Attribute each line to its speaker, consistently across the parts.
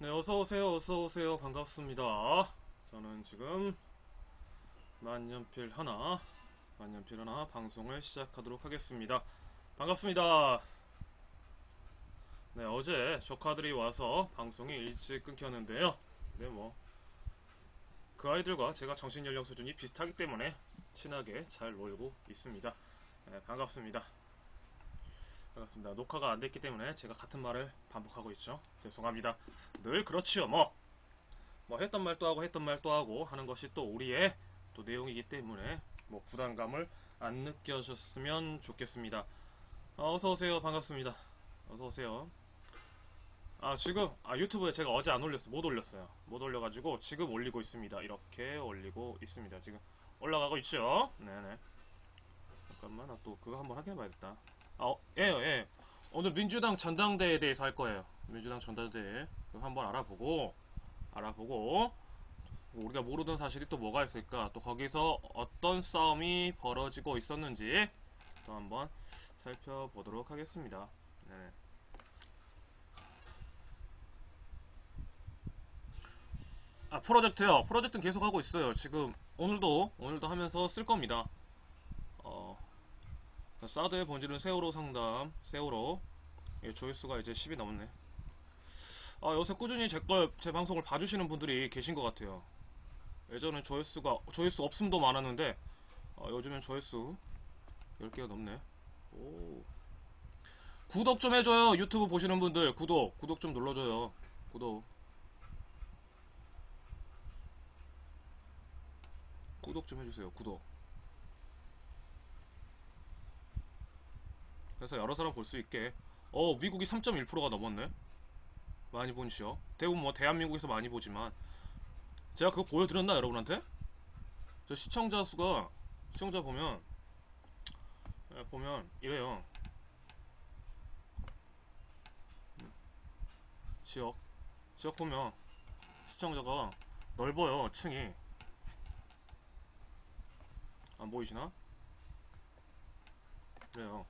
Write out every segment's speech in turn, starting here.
Speaker 1: 네, 어서오세요, 어서오세요. 반갑습니다. 저는 지금 만년필 하나 방송을 시작하도록 하겠습니다. 반갑습니다. 네, 어제 조카들이 와서 방송이 일찍 끊겼는데요. 네, 그 아이들과 제가 정신연령 수준이 비슷하기 때문에 친하게 잘 놀고 있습니다. 네, 반갑습니다. 반갑습니다. 녹화가 안 됐기 때문에 제가 같은 말을 반복하고 있죠. 죄송합니다. 늘 그렇지요, 했던 말 또 하고 했던 말 또 하고 하는 것이 또 우리의 또 내용이기 때문에 부담감을 안 느껴졌으면 좋겠습니다. 어서 오세요. 반갑습니다. 어서 오세요. 지금 유튜브에 제가 어제 안 올렸어요. 못 올렸어요. 못 올려가지고 지금 올리고 있습니다. 이렇게 올리고 있습니다. 지금 올라가고 있죠. 네네. 잠깐만, 또 그거 한번 확인해봐야겠다. 예, 예. 오늘 민주당 전당대회에 대해서 할 거예요. 민주당 전당대회 그거 한번 알아보고 우리가 모르던 사실이 또 뭐가 있을까, 또 거기서 어떤 싸움이 벌어지고 있었는지 또 한번 살펴보도록 하겠습니다. 네. 프로젝트요. 프로젝트는 계속 하고 있어요. 지금 오늘도 하면서 쓸 겁니다. 어, 사드의 본질은 세월호 상담, 세월호. 예, 조회수가 이제 10이 넘었네. 요새 꾸준히 제 방송을 봐주시는 분들이 계신 것 같아요. 예전엔 조회수 없음도 많았는데 요즘엔 조회수 10개가 넘네. 오. 구독 좀 해줘요. 유튜브 보시는 분들 구독 좀 눌러줘요. 구독 좀 해주세요. 구독. 그래서 여러 사람 볼 수 있게. 미국이 3.1%가 넘었네. 많이 보시죠. 대부분 대한민국에서 많이 보지만 제가 그거 보여드렸나 여러분한테? 저 시청자 보면 이래요. 지역 보면 시청자가 넓어요. 층이 안 보이시나? 그래요.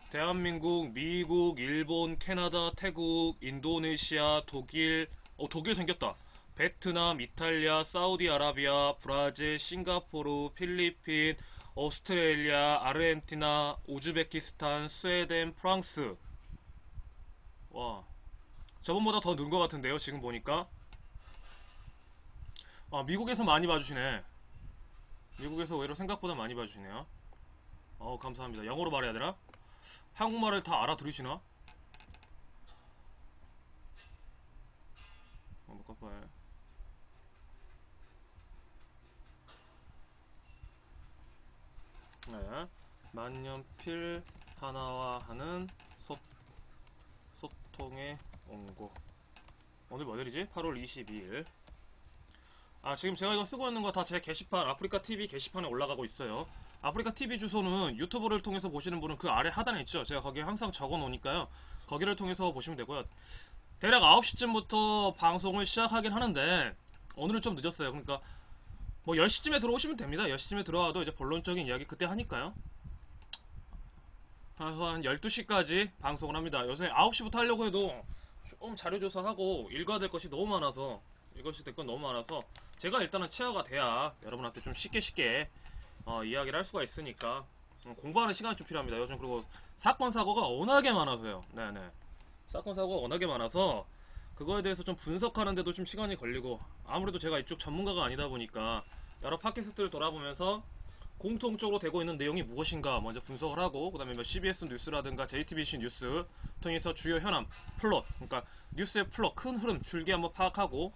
Speaker 1: 대한민국, 미국, 일본, 캐나다, 태국, 인도네시아, 독일 생겼다. 베트남, 이탈리아, 사우디아라비아, 브라질, 싱가포르, 필리핀, 오스트레일리아, 아르헨티나, 우즈베키스탄, 스웨덴, 프랑스. 와, 저번보다 더 는 것 같은데요, 지금 보니까. 미국에서 많이 봐주시네. 미국에서 오히려 생각보다 많이 봐주시네요. 감사합니다. 영어로 말해야 되나? 한국말을 다 알아들으시나? 깜빡해. 네. 만년필 하나와 하는 소통의 원고. 오늘 뭐일이지? 8월 22일. 지금 제가 이거 쓰고 있는 거 다 제 게시판, 아프리카 TV 게시판에 올라가고 있어요. 아프리카 TV 주소는 유튜브를 통해서 보시는 분은 그 아래 하단에 있죠. 제가 거기에 항상 적어 놓으니까요. 거기를 통해서 보시면 되고요. 대략 9시쯤부터 방송을 시작하긴 하는데 오늘은 좀 늦었어요. 그러니까 10시쯤에 들어오시면 됩니다. 10시쯤에 들어와도 이제 본론적인 이야기 그때 하니까요. 한 12시까지 방송을 합니다. 요새 9시부터 하려고 해도 좀 자료조사하고 읽어야 될 것이 너무 많아서, 제가 일단은 체화가 돼야 여러분한테 좀 쉽게 이야기를 할 수가 있으니까 공부하는 시간이 좀 필요합니다. 요즘 그리고 사건 사고가 워낙에 많아서요. 네네. 사건 사고가 워낙에 많아서 그거에 대해서 좀 분석하는데도 좀 시간이 걸리고, 아무래도 제가 이쪽 전문가가 아니다 보니까 여러 팟캐스트를 돌아보면서 공통적으로 되고 있는 내용이 무엇인가 먼저 분석을 하고, 그 다음에 CBS 뉴스라든가 JTBC 뉴스 통해서 주요 현안, 플롯, 그러니까 뉴스의 플롯, 큰 흐름, 줄기 한번 파악하고,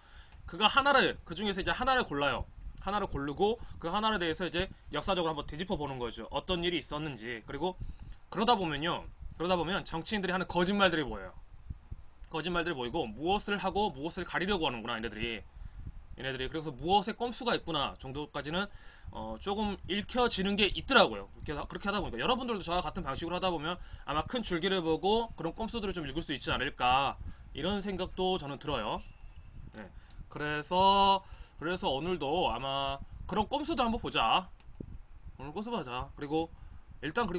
Speaker 1: 그 중에서 이제 하나를 골라요. 하나를 고르고 그 하나에 대해서 이제 역사적으로 한번 되짚어 보는 거죠. 어떤 일이 있었는지. 그리고 그러다 보면 정치인들이 하는 거짓말들이 보여요. 거짓말들이 보이고, 무엇을 하고 무엇을 가리려고 하는구나 얘네들이. 그래서 무엇에 꼼수가 있구나 정도까지는 조금 읽혀지는 게 있더라고요. 그렇게 하다 보니까 여러분들도 저와 같은 방식으로 하다 보면 아마 큰 줄기를 보고 그런 꼼수들을 좀 읽을 수 있지 않을까, 이런 생각도 저는 들어요. 네. 그래서 오늘도 아마 그런 꼼수도 한번 보자. 오늘 꼼수 보자. 그리고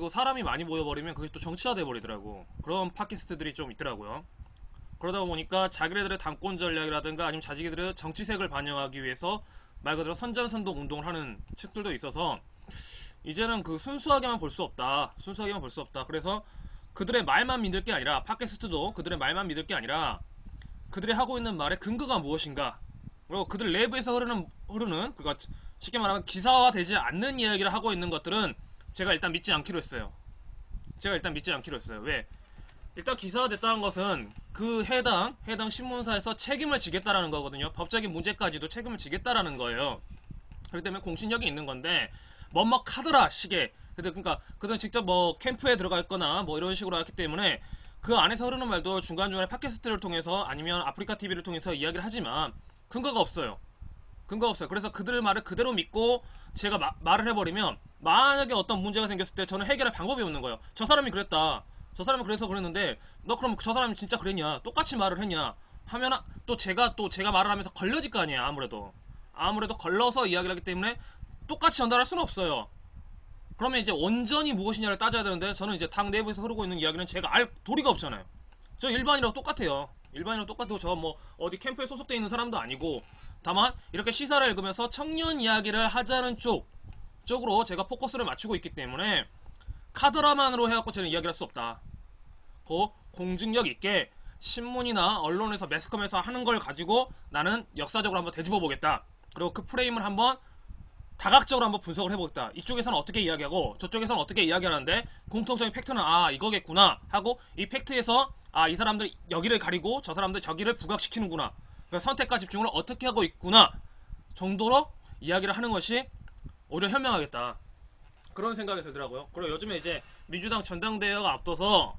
Speaker 1: 사람이 많이 모여버리면 그게 또 정치화 돼버리더라고. 그런 팟캐스트들이 좀 있더라고요. 그러다 보니까 자기네들의 당권 전략이라든가 아니면 자기들의 정치색을 반영하기 위해서 말 그대로 선전선동 운동을 하는 측들도 있어서 이제는 그 순수하게만 볼 수 없다. 순수하게만 볼 수 없다. 그래서 그들의 말만 믿을 게 아니라 팟캐스트도 그들의 말만 믿을 게 아니라 그들이 하고 있는 말의 근거가 무엇인가, 그리고 그들 내부에서 흐르는 그러니까 쉽게 말하면 기사화되지 않는 이야기를 하고 있는 것들은 제가 일단 믿지 않기로 했어요. 왜? 일단 기사화됐다는 것은 그 해당 신문사에서 책임을 지겠다라는 거거든요. 법적인 문제까지도 책임을 지겠다라는 거예요. 그렇기 때문에 공신력이 있는 건데 카더라 시계. 그러니까 그들은 직접 뭐 캠프에 들어가 있거나 뭐 이런 식으로 했기 때문에 그 안에서 흐르는 말도 중간중간에 팟캐스트를 통해서 아니면 아프리카 TV를 통해서 이야기를 하지만 근거가 없어요. 그래서 그들의 말을 그대로 믿고 제가 말을 해버리면 만약에 어떤 문제가 생겼을 때 저는 해결할 방법이 없는 거예요. 저 사람이 그랬다. 저 사람이 그래서 그랬는데 너 그럼 저 사람이 진짜 그랬냐? 똑같이 말을 했냐? 하면 또 제가 말을 하면서 걸려질 거 아니에요. 아무래도 걸러서 이야기를 하기 때문에 똑같이 전달할 수는 없어요. 그러면 이제 원전이 무엇이냐를 따져야 되는데 저는 이제 당 내부에서 흐르고 있는 이야기는 제가 알 도리가 없잖아요. 저 일반인이랑 똑같아요. 저 뭐 어디 캠프에 소속돼 있는 사람도 아니고 다만 이렇게 시사를 읽으면서 청년 이야기를 하자는 쪽으로 제가 포커스를 맞추고 있기 때문에 카드라만으로 해갖고 저는 이야기를 할 수 없다. 공증력 있게 신문이나 언론에서 매스컴에서 하는 걸 가지고 나는 역사적으로 한번 되짚어 보겠다. 그리고 그 프레임을 한번 다각적으로 한번 분석을 해보겠다. 이쪽에서는 어떻게 이야기하고 저쪽에서는 어떻게 이야기하는데 공통적인 팩트는 이거겠구나 하고 이 팩트에서 이 사람들 여기를 가리고 저 사람들 저기를 부각시키는구나. 그러니까 선택과 집중을 어떻게 하고 있구나 정도로 이야기를 하는 것이 오히려 현명하겠다. 그런 생각이 들더라고요. 그리고 요즘에 이제 민주당 전당대회가 앞둬서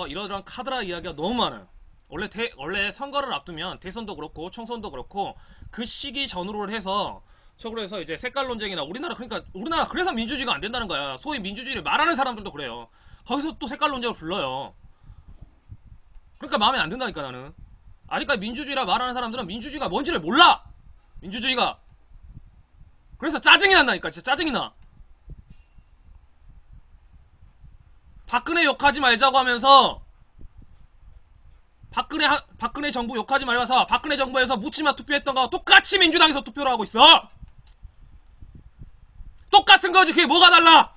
Speaker 1: 이러저러한 카드라 이야기가 너무 많아요. 원래 선거를 앞두면 대선도 그렇고 총선도 그렇고 그 시기 전후로 해서 이제 색깔 논쟁이나 우리나라 그래서 민주주의가 안 된다는 거야. 소위 민주주의를 말하는 사람들도 그래요. 거기서 또 색깔 논쟁을 불러요. 그러니까 마음에 안 든다니까 나는. 아직까지 민주주의라 말하는 사람들은 민주주의가 뭔지를 몰라. 민주주의가. 그래서 짜증이 난다니까. 진짜 짜증이 나. 박근혜 욕하지 말자고 하면서 박근혜 정부 욕하지 말면서 박근혜 정부에서 묻지마 투표했던 거 똑같이 민주당에서 투표를 하고 있어. 똑같은 거지. 그게 뭐가 달라?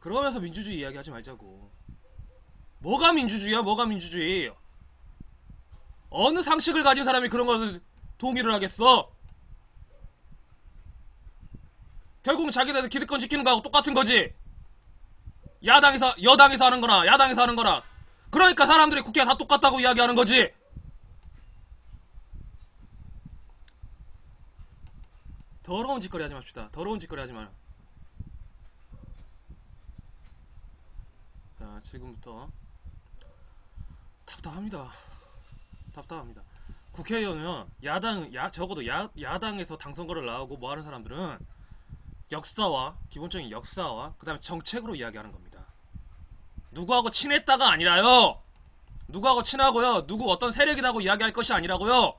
Speaker 1: 그러면서 민주주의 이야기하지 말자고. 뭐가 민주주의야? 뭐가 민주주의? 어느 상식을 가진 사람이 그런 것을 동의를 하겠어? 결국은 자기들 기득권 지키는 거하고 똑같은 거지. 여당에서 하는 거나 야당에서 하는 거나. 그러니까 사람들이 국회가 다 똑같다고 이야기하는 거지. 더러운 짓거리 하지 맙시다. 더러운 짓거리 하지 마요. 자, 지금부터 답답합니다. 국회의원은 적어도 야당에서 당선거를 나오고 뭐 하는 사람들은 기본적인 역사와 그 다음에 정책으로 이야기하는 겁니다. 누구하고 친했다가 아니라요. 누구하고 친하고요. 누구 어떤 세력이라고 이야기할 것이 아니라고요.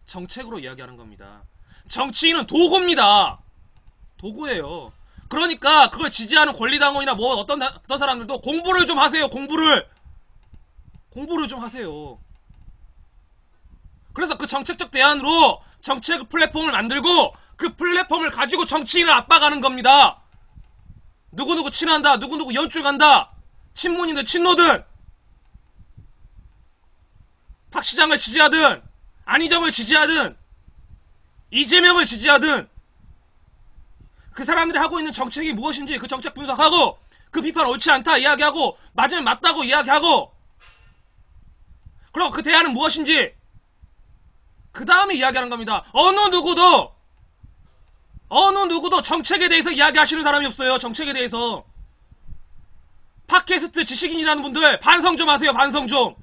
Speaker 1: 정책으로 이야기하는 겁니다. 정치인은 도구입니다. 도구예요. 그러니까 그걸 지지하는 권리당원이나 뭐 어떤 사람들도 공부를 좀 하세요. 공부를 좀 하세요. 그래서 그 정책적 대안으로 정책 플랫폼을 만들고 그 플랫폼을 가지고 정치인을 압박하는 겁니다. 누구누구 친한다. 누구누구 연줄간다. 친문이든 친노든 박 시장을 지지하든 안희정을 지지하든 이재명을 지지하든 그 사람들이 하고 있는 정책이 무엇인지 그 정책 분석하고 그 비판 옳지 않다 이야기하고 맞으면 맞다고 이야기하고 그리고 그 대안은 무엇인지 그 다음에 이야기하는 겁니다. 어느 누구도 정책에 대해서 이야기하시는 사람이 없어요. 정책에 대해서. 팟캐스트 지식인이라는 분들 반성 좀 하세요. 반성 좀.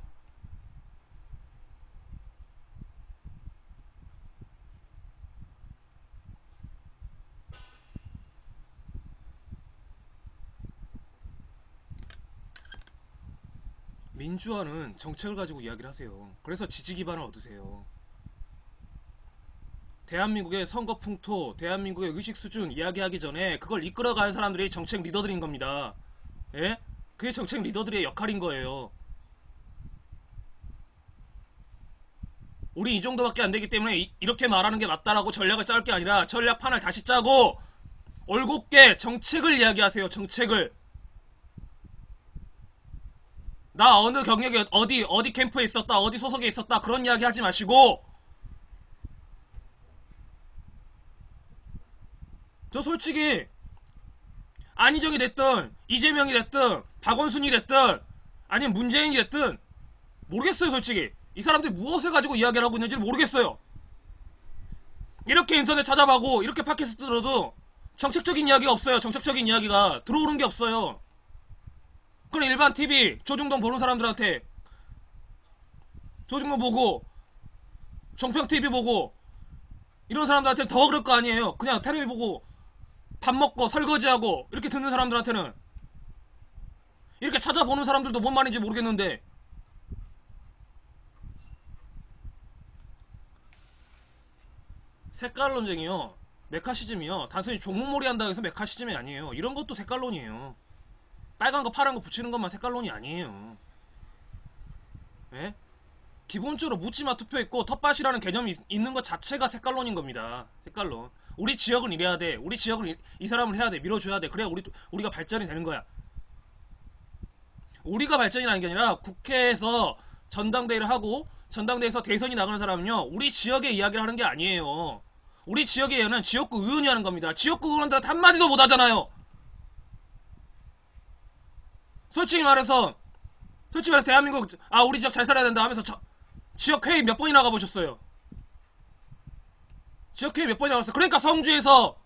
Speaker 1: 민주화는 정책을 가지고 이야기를 하세요. 그래서 지지 기반을 얻으세요. 대한민국의 선거 풍토, 대한민국의 의식 수준 이야기하기 전에 그걸 이끌어가는 사람들이 정책 리더들인 겁니다. 예? 그게 정책 리더들의 역할인 거예요. 우리 이 정도밖에 안 되기 때문에 이렇게 말하는 게 맞다라고 전략을 짤 게 아니라 전략판을 다시 짜고 올곧게 정책을 이야기하세요. 정책을. 나 어느 경력에 어디 캠프에 있었다, 어디 소속에 있었다 그런 이야기 하지 마시고, 저 솔직히 안희정이 됐든 이재명이 됐든 박원순이 됐든 아니면 문재인이 됐든 모르겠어요. 솔직히 이 사람들이 무엇을 가지고 이야기를 하고 있는지 모르겠어요. 이렇게 인터넷 찾아보고 이렇게 팟캐스트 들어도 정책적인 이야기가 없어요. 정책적인 이야기가 들어오는 게 없어요. 그럼 일반 TV 조중동 보는 사람들한테 조중동 보고 정평TV 보고 이런 사람들한테 더 그럴 거 아니에요. 그냥 텔레비 보고 밥 먹고 설거지하고 이렇게 듣는 사람들한테는, 이렇게 찾아보는 사람들도 뭔 말인지 모르겠는데, 색깔론쟁이요, 메카시즘이요, 단순히 종목몰이 한다고 해서 메카시즘이 아니에요. 이런 것도 색깔론이에요. 빨간 거 파란 거 붙이는 것만 색깔론이 아니에요. 예? 기본적으로 묻지마 투표 있고 텃밭이라는 개념이 있는 것 자체가 색깔론인 겁니다. 색깔론. 우리 지역은 이래야 돼. 우리 지역은 이 사람을 해야 돼. 밀어줘야 돼. 그래야 우리가 발전이 되는 거야. 우리가 발전이 나는 게 아니라 국회에서 전당대회를 하고 전당대회에서 대선이 나가는 사람은요, 우리 지역의 이야기를 하는 게 아니에요. 우리 지역의 얘는 지역구 의원이 하는 겁니다. 지역구 의원들한테 한마디도 못 하잖아요. 솔직히 말해서 대한민국 우리 지역 잘 살아야 된다 하면서 지역 회의 몇 번이나 가보셨어요? 지역 회의 몇 번이나 가봤어요? 그러니까 성주에서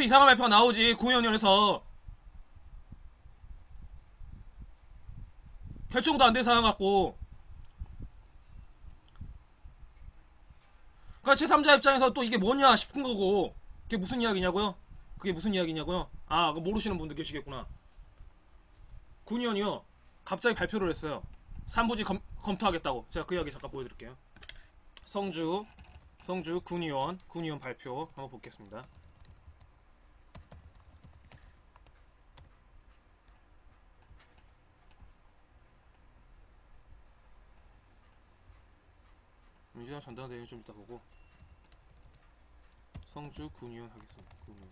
Speaker 1: 이상한 발표가 나오지. 구의원에서 결정도 안 된 사항 갖고. 그러니까 제3자 입장에서 또 이게 뭐냐 싶은 거고, 그게 무슨 이야기냐고요? 그거 모르시는 분들 계시겠구나. 군의원이요, 갑자기 발표를 했어요. 3부지 검토하겠다고. 제가 그 이야기 잠깐 보여드릴게요. 성주 군의원 발표 한번 보겠습니다. 민주당 전당대회 좀 이따 보고, 성주 군의원 하겠습니다. 군의원.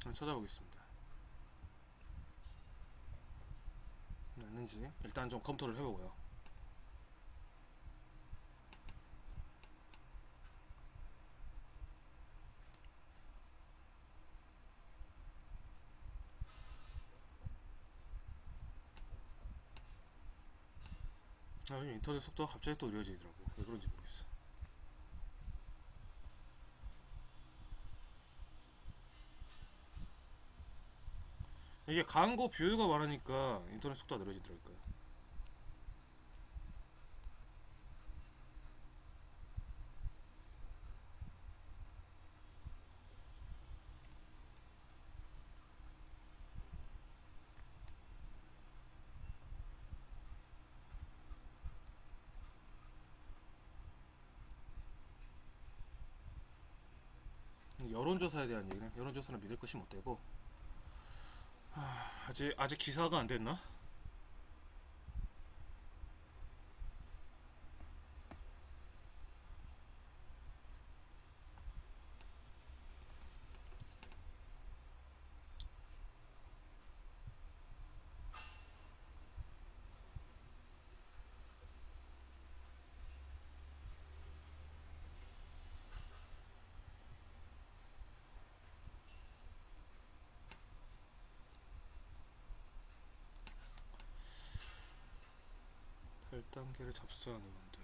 Speaker 1: 한번 찾아보겠습니다. 맞는지 일단 좀 검토를 해보고요. 인터넷 속도가 갑자기 또 느려지더라고. 왜 그런지 모르겠어. 이게 광고 뷰가 많으니까 인터넷 속도가 느려지더라고요. 여론조사에 대한 얘기는, 여론조사는 믿을 것이 못 되고, 아직 기사가 안 됐나? 단계를 접수한 의원들.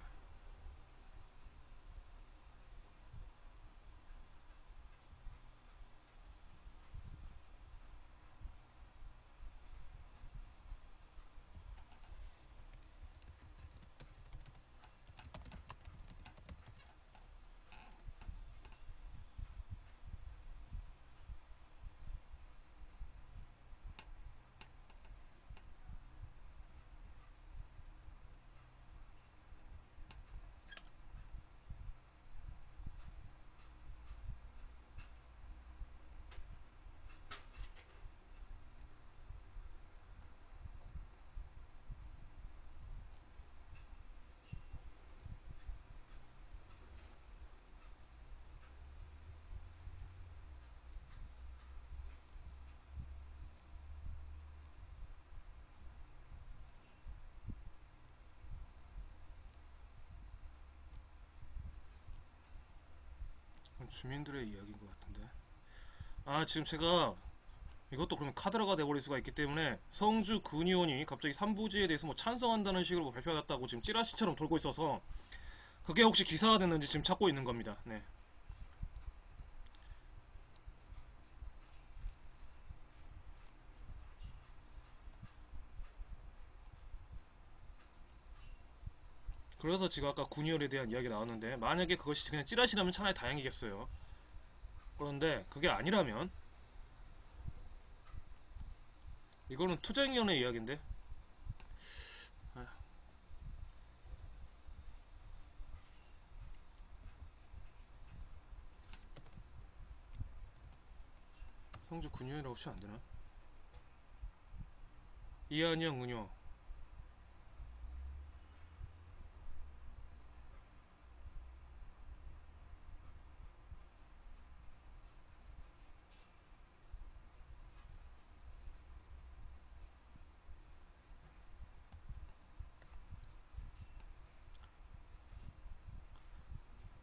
Speaker 1: 주민들의 이야기인 것 같은데. 아, 지금 제가 이것도 그러면 카드라가 돼버릴 수가 있기 때문에 성주 군의원이 갑자기 삼부지에 대해서 뭐 찬성한다는 식으로 뭐 발표하겠다고 지금 찌라시처럼 돌고 있어서 그게 혹시 기사가 됐는지 지금 찾고 있는 겁니다. 네. 그래서 지금 아까 군의원에 대한 이야기 나왔는데 만약에 그것이 그냥 찌라시라면 차라리 다행이겠어요. 그런데 그게 아니라면 이거는 투쟁위원회 이야기인데. 아휴, 성주 군의원이라고 치면 안 되나? 이한영 은요.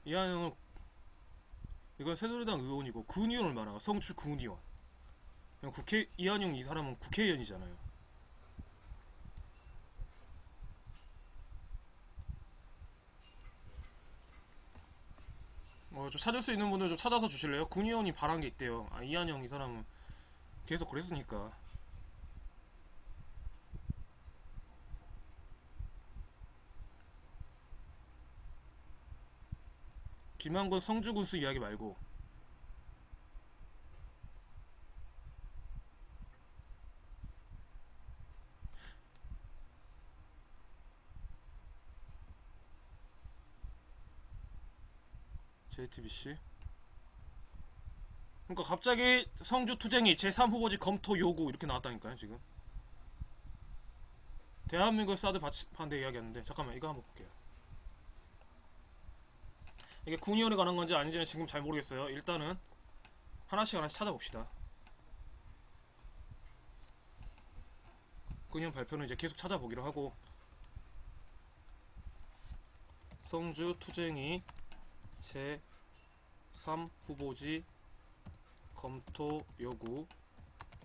Speaker 1: 이한영은 이건 새누리당 의원이고 군의원을 말하고 성주 군의원. 그냥 국회 이한영 이 사람은 국회의원이잖아요. 좀 찾을 수 있는 분들 좀 찾아서 주실래요? 군의원이 바란 게 있대요. 아, 이한영 이 사람은 계속 그랬으니까. 김한건 성주군수 이야기 말고. JTBC. 그러니까 갑자기 성주 투쟁이 제3후보지 검토 요구 이렇게 나왔다니까요 지금. 대한민국의 사드 반대 이야기하는데 잠깐만 이거 한번 볼게요. 이게 군의원에 관한 건지 아닌지는 지금 잘 모르겠어요. 일단은 하나씩 찾아봅시다. 군의원 발표는 이제 계속 찾아보기로 하고. 성주 투쟁이 제3후보지 검토 요구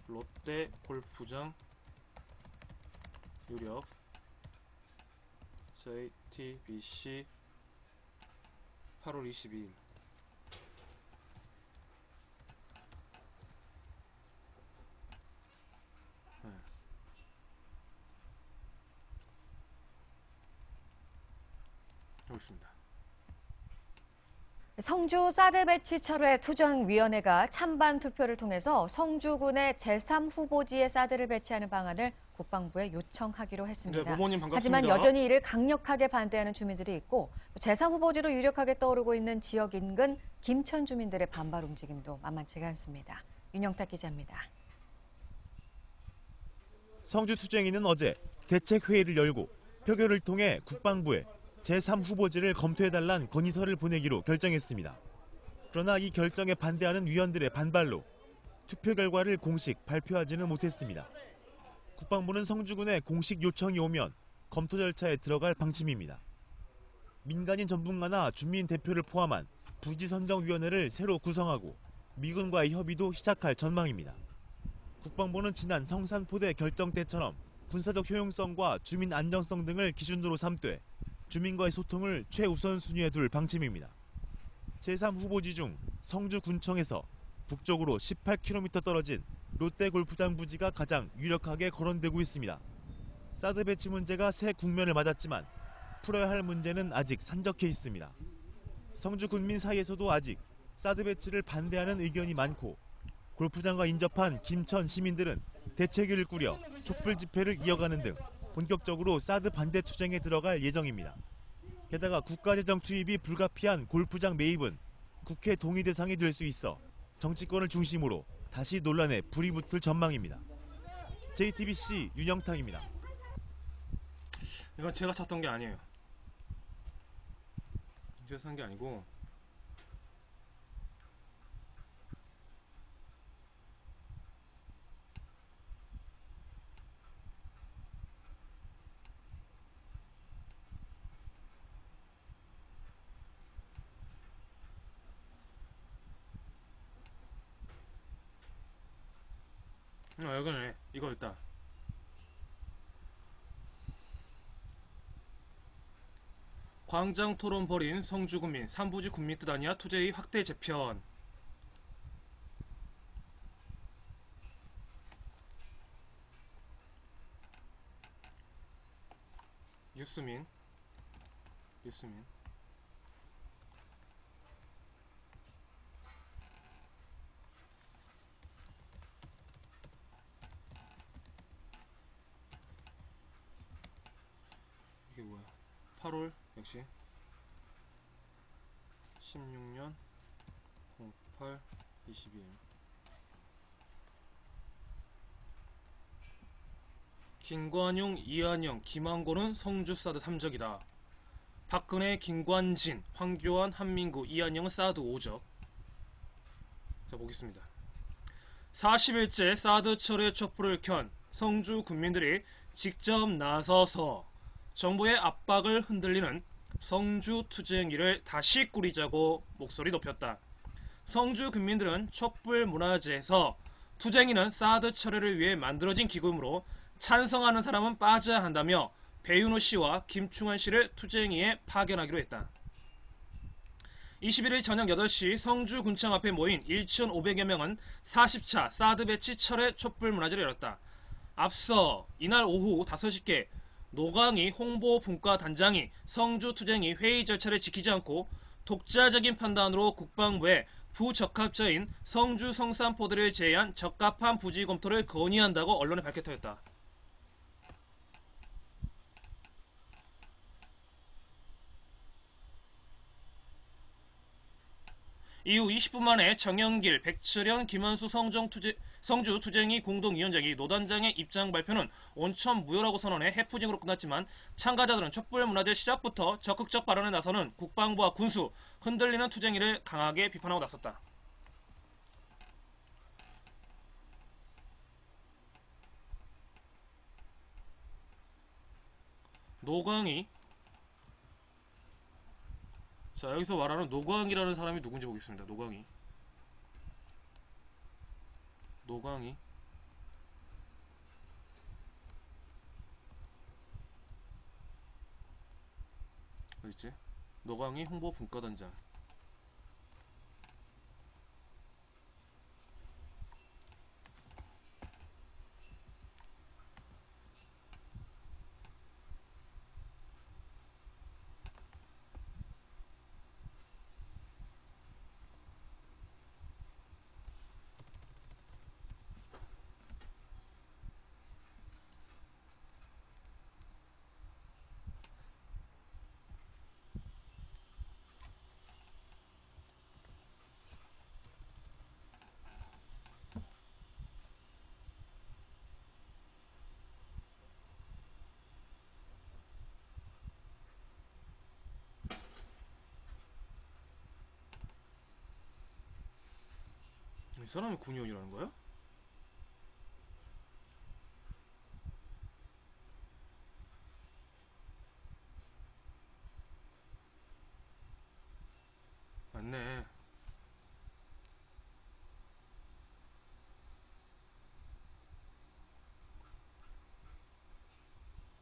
Speaker 1: 롯데 골프장 유력 JTBC 8월 22일. 네. 여기 있습니다.
Speaker 2: 성주 사드 배치 철회 투쟁위원회가 찬반 투표를 통해서 성주군의 제3후보지에 사드를 배치하는 방안을 국방부에 요청하기로 했습니다.
Speaker 1: 네, 모모님 반갑습니다.
Speaker 2: 하지만 여전히 이를 강력하게 반대하는 주민들이 있고 제3후보지로 유력하게 떠오르고 있는 지역 인근 김천 주민들의 반발 움직임도 만만치가 않습니다. 윤영탁 기자입니다.
Speaker 3: 성주 투쟁인은 어제 대책회의를 열고 표결을 통해 국방부에 제3후보지를 검토해달란 건의서를 보내기로 결정했습니다. 그러나 이 결정에 반대하는 위원들의 반발로 투표 결과를 공식 발표하지는 못했습니다. 국방부는 성주군에 공식 요청이 오면 검토 절차에 들어갈 방침입니다. 민간인 전문가나 주민 대표를 포함한 부지선정위원회를 새로 구성하고 미군과의 협의도 시작할 전망입니다. 국방부는 지난 성산포대 결정 때처럼 군사적 효용성과 주민 안정성 등을 기준으로 삼되 주민과의 소통을 최우선순위에 둘 방침입니다. 제3후보지 중 성주군청에서 북쪽으로 18km 떨어진 롯데골프장 부지가 가장 유력하게 거론되고 있습니다. 사드 배치 문제가 새 국면을 맞았지만 풀어야 할 문제는 아직 산적해 있습니다. 성주 군민 사이에서도 아직 사드 배치를 반대하는 의견이 많고 골프장과 인접한 김천 시민들은 대책위를 꾸려 촛불 집회를 이어가는 등 본격적으로 사드 반대 투쟁에 들어갈 예정입니다. 게다가 국가재정 투입이 불가피한 골프장 매입은 국회 동의 대상이 될 수 있어 정치권을 중심으로 다시 논란에 불이 붙을 전망입니다. JTBC 윤영탁입니다.
Speaker 1: 이건 제가 찾던 게 아니에요. 제가 산 게 아니고 여기네. 이거 있다. 광장 토론 벌인 성주군민 3부지 군민 뜻 아니야 투쟁이 확대 재편. 유스민 이게 뭐야? 8월 역시 16년 08 22일. 김관용, 이한영, 김한곤은 성주 사드 3적이다. 박근혜, 김관진, 황교안, 한민구, 이한영은 사드 5적. 자, 보겠습니다. 40일째 사드 철회 촛불을 켠 성주 군민들이 직접 나서서 정부의 압박을 흔들리는 성주 투쟁위를 다시 꾸리자고 목소리 높였다. 성주 군민들은 촛불 문화제에서 투쟁위는 사드 철회를 위해 만들어진 기구이므로 찬성하는 사람은 빠져야 한다며 배윤호 씨와 김충환 씨를 투쟁위에 파견하기로 했다. 21일 저녁 8시 성주군청 앞에 모인 1,500여 명은 40차 사드 배치 철회 촛불 문화제를 열었다. 앞서 이날 오후 5시께 노광희 홍보분과단장이 성주투쟁위 회의 절차를 지키지 않고 독자적인 판단으로 국방부에 부적합자인 성주 성산포대를 제외한 적합한 부지 검토를 건의한다고 언론에 밝혔다. 이후 20분 만에 정영길, 백철현, 김한수 성주 투쟁위 공동위원장이 노단장의 입장 발표는 온천 무효라고 선언해 해프닝으로 끝났지만 참가자들은 촛불 문화제 시작부터 적극적 발언에 나서는 국방부와 군수, 흔들리는 투쟁위를 강하게 비판하고 나섰다. 노광희. 자, 여기서 말하는 노광희라는 사람이 누군지 보겠습니다. 노광희. 어딨지? 노광희 홍보분과단장. 이 사람이 군의원이라는 거야? 맞네.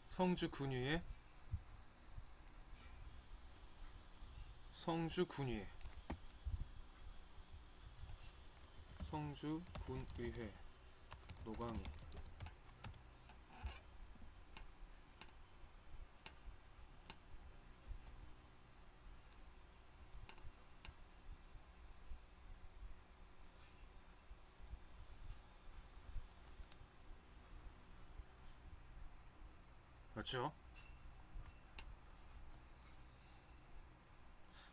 Speaker 1: 성주군위에 성주군의회 노광희. 맞죠?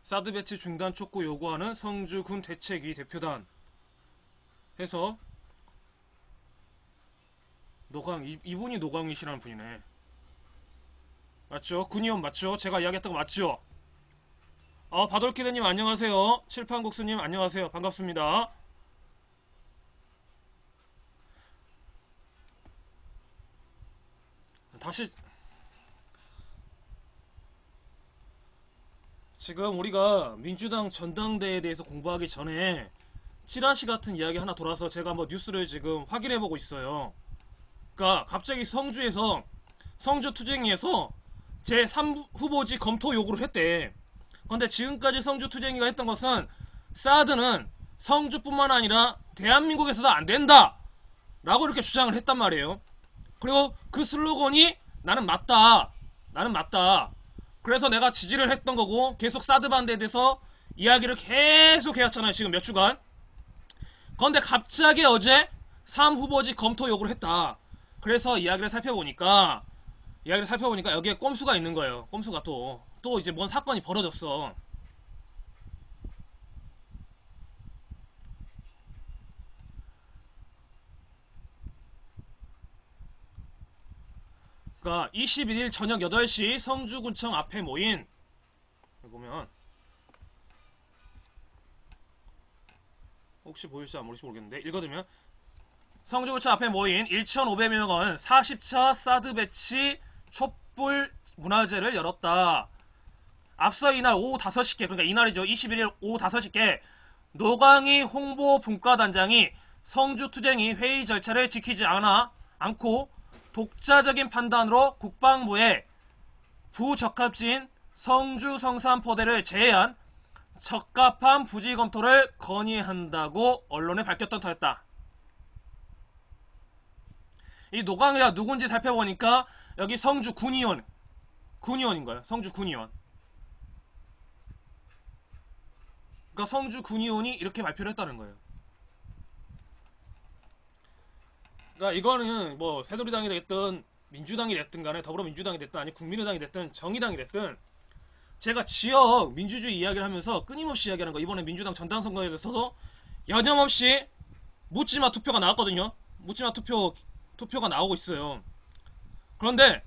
Speaker 1: 사드 배치 중단 촉구 요구하는 성주군 대책위 대표단 해서 이분이 노광희 씨라는 분이네. 맞죠? 군의원 맞죠? 제가 이야기했던 거 맞죠? 바돌키드님 안녕하세요. 칠판국수님 안녕하세요. 반갑습니다. 다시 지금 우리가 민주당 전당대회에 대해서 공부하기 전에 찌라시 같은 이야기 하나 돌아서 제가 한번 뉴스를 지금 확인해보고 있어요. 그러니까 갑자기 성주에서 성주투쟁위에서 제3후보지 검토 요구를 했대. 그런데 지금까지 성주투쟁위가 했던 것은 사드는 성주뿐만 아니라 대한민국에서도 안 된다 라고 이렇게 주장을 했단 말이에요. 그리고 그 슬로건이 나는 맞다, 나는 맞다, 그래서 내가 지지를 했던 거고, 계속 사드 반대에 대해서 이야기를 계속 해왔잖아요 지금 몇 주간. 그런데 갑자기 어제 3후보지 검토 요구를 했다. 그래서 이야기를 살펴보니까 여기에 꼼수가 있는 거예요. 꼼수가 또 이제 뭔 사건이 벌어졌어. 그러니까 21일 저녁 8시 성주군청 앞에 모인, 보면 혹시 보일지 안 보일지 모르겠는데 읽어드리면, 성주구청 앞에 모인 1,500여 원 40차 사드 배치 촛불 문화제를 열었다. 앞서 이날 오후 5시께, 그러니까 이날이죠, 21일 오후 5시께 노광희 홍보분과단장이 성주투쟁이 회의 절차를 지키지 않고 독자적인 판단으로 국방부에 부적합지인 성주 성산포대를 제외한 적합한 부지 검토를 건의한다고 언론에 밝혔던 터였다. 이 노광희가 누군지 살펴보니까 여기 성주 군의원인 거예요. 성주 군의원. 그러니까 성주 군의원이 이렇게 발표를 했다는 거예요. 그러니까 이거는 뭐 새누리당이 됐든 민주당이 됐든 간에, 더불어민주당이 됐든 아니 국민의당이 됐든 정의당이 됐든, 제가 지역 민주주의 이야기를 하면서 끊임없이 이야기하는 거, 이번에 민주당 전당선거에 대해서도 여념없이 묻지마 투표가 나왔거든요. 묻지마 투표가 나오고 있어요. 그런데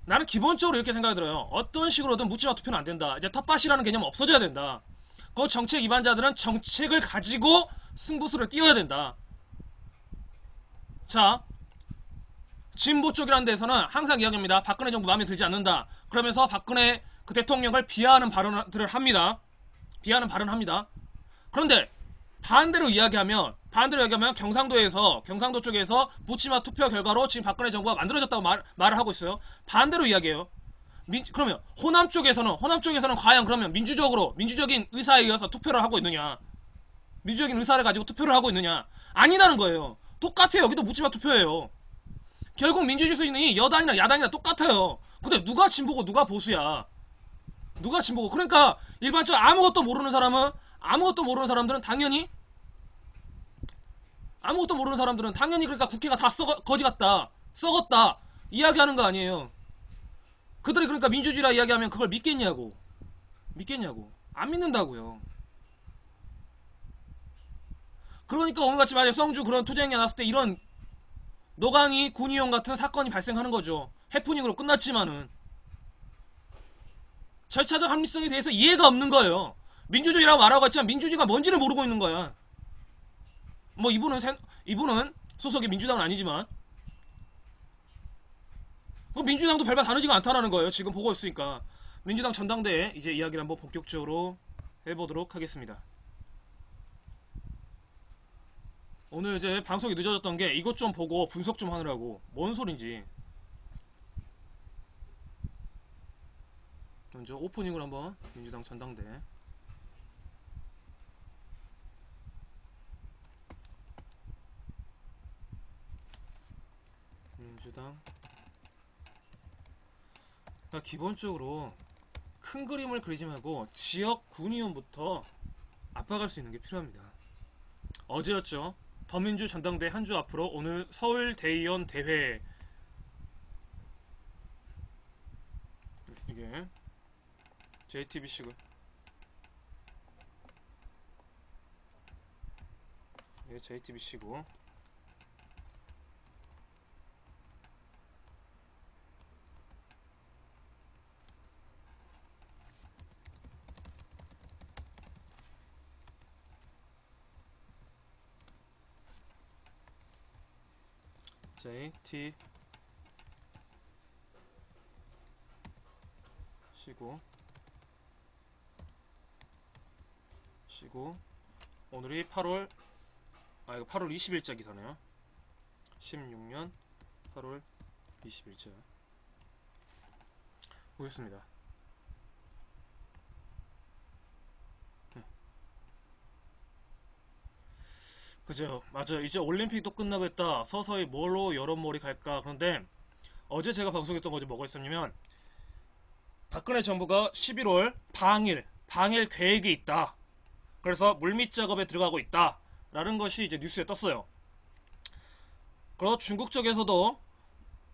Speaker 1: 나는 기본적으로 이렇게 생각이 들어요. 어떤 식으로든 묻지마 투표는 안 된다. 이제 텃밭이라는 개념은 없어져야 된다. 그 정책 위반자들은 정책을 가지고 승부수를 띄워야 된다. 자, 진보 쪽이라는 데서는 항상 이야기합니다. 박근혜 정부 마음에 들지 않는다. 그러면서 박근혜 그 대통령을 비하하는 발언들을 합니다. 그런데 반대로 이야기하면 경상도 쪽에서 묻지마 투표 결과로 지금 박근혜 정부가 만들어졌다고 말을 하고 있어요. 반대로 이야기해요. 그러면 호남 쪽에서는 과연 그러면 민주적인 의사에 의해서 투표를 하고 있느냐? 민주적인 의사를 가지고 투표를 하고 있느냐? 아니라는 거예요. 똑같아요. 여기도 묻지마 투표예요. 결국 민주주의 수준이 여당이나 야당이나 똑같아요. 근데 누가 진보고 누가 보수야? 그러니까 일반적으로 아무것도 모르는 사람들은 당연히 그러니까 국회가 다 거지 같다, 썩었다 이야기하는 거 아니에요. 그들이 그러니까 민주주의라 이야기하면 그걸 믿겠냐고. 안 믿는다고요. 그러니까 오늘같이 말이야 성주 그런 투쟁이 났을 때 이런 노광희 군의원 같은 사건이 발생하는 거죠. 해프닝으로 끝났지만은 절차적 합리성에 대해서 이해가 없는 거예요. 민주주의라고 말하고 있지만 민주주의가 뭔지를 모르고 있는 거야. 뭐 이분은 소속이 민주당은 아니지만 민주당도 별반 다르지가 않다라는 거예요. 지금 보고 있으니까. 민주당 전당대회 이제 이야기를 한번 본격적으로 해보도록 하겠습니다. 오늘 이제 방송이 늦어졌던 게 이것 좀 보고 분석 좀 하느라고. 뭔 소린지. 먼저 오프닝을 한번, 민주당 전당대회. 민주당. 그러니까 기본적으로 큰 그림을 그리지 말고 지역 군의원부터 압박할 수 있는 게 필요합니다. 어제였죠. 더민주 전당대회 한 주 앞으로 오늘 서울 대의원 대회, 이게 JTBC가 이게 JTBC고 JTBC고 오늘이 8월 아 이거 8월 20일자 기사네요. 16년 8월 20일자 보겠습니다. 그죠, 맞아요. 이제 올림픽도 끝나겠다. 서서히 뭘로 여론몰이 갈까. 그런데 어제 제가 방송했던 거지 뭐가 있었냐면, 박근혜 정부가 11월 방일 계획이 있다. 그래서 물밑 작업에 들어가고 있다. 라는 것이 이제 뉴스에 떴어요. 그리고 중국 쪽에서도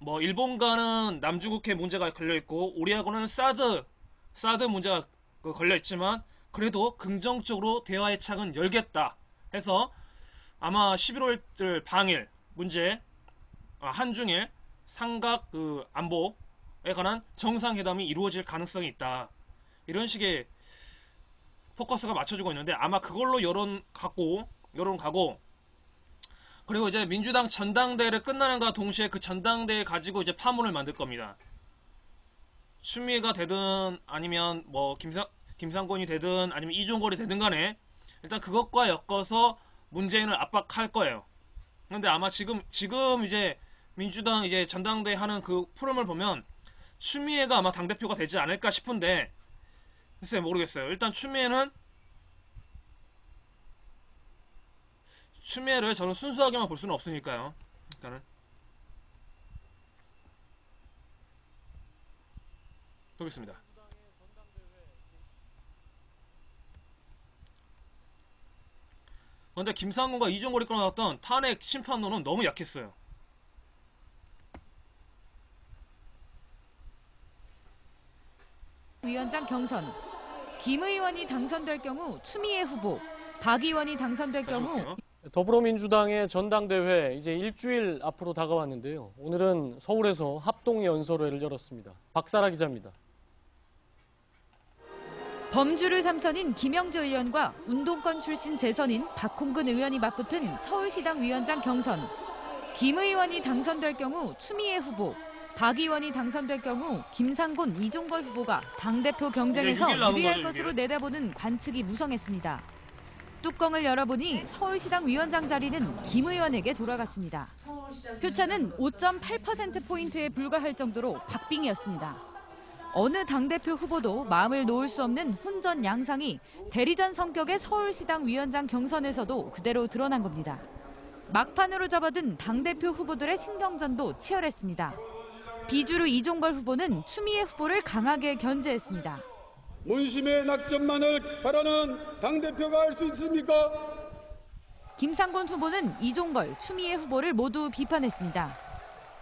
Speaker 1: 뭐 일본과는 남중국해 문제가 걸려있고 우리하고는 사드 문제가 걸려있지만 그래도 긍정적으로 대화의 창은 열겠다 해서 아마 11월 방일 문제, 한중일 삼각 안보에 관한 정상회담이 이루어질 가능성이 있다. 이런 식의 포커스가 맞춰지고 있는데 아마 그걸로 여론 가고, 그리고 이제 민주당 전당대회를 끝나는가 동시에 그 전당대회 가지고 이제 파문을 만들 겁니다. 추미애가 되든 아니면 뭐 김상곤이 되든 아니면 이종걸이 되든 간에 일단 그것과 엮어서 문재인을 압박할 거예요. 근데 아마 지금 이제 민주당 이제 전당대회 하는 그 프로그램을 보면 추미애가 아마 당대표가 되지 않을까 싶은데 글쎄 모르겠어요. 일단 추미애를 저는 순수하게만 볼 수는 없으니까요. 일단은 보겠습니다. 근데 김상곤과 이종걸이 끌어놨던 탄핵 심판론은 너무 약했어요.
Speaker 4: 위원장 경선. 김 의원이 당선될 경우 추미애 후보, 박 의원이 당선될
Speaker 1: 다시
Speaker 4: 경우
Speaker 1: 볼게요.
Speaker 5: 더불어민주당의 전당대회 이제 일주일 앞으로 다가왔는데요. 오늘은 서울에서 합동연설회를 열었습니다. 박사라 기자입니다.
Speaker 4: 범주를 삼선인 김영주 의원과 운동권 출신 재선인 박홍근 의원이 맞붙은 서울시당 위원장 경선. 김 의원이 당선될 경우 추미애 후보, 박 의원이 당선될 경우 김상곤, 이종걸 후보가 당대표 경쟁에서
Speaker 1: 이제 6일 남은
Speaker 4: 유리할
Speaker 1: 거죠,
Speaker 4: 것으로
Speaker 1: 6일.
Speaker 4: 내다보는 관측이 무성했습니다. 뚜껑을 열어보니 서울시당 위원장 자리는 김 의원에게 돌아갔습니다. 표차는 5.8%포인트에 불과할 정도로 박빙이었습니다. 어느 당대표 후보도 마음을 놓을 수 없는 혼전 양상이 대리전 성격의 서울시당 위원장 경선에서도 그대로 드러난 겁니다. 막판으로 접어든 당대표 후보들의 신경전도 치열했습니다. 비주류 이종걸 후보는 추미애 후보를 강하게 견제했습니다.
Speaker 6: 문심의 낙점만을 바라는 당대표가 할 수 있습니까?
Speaker 4: 김상곤 후보는 이종걸, 추미애 후보를 모두 비판했습니다.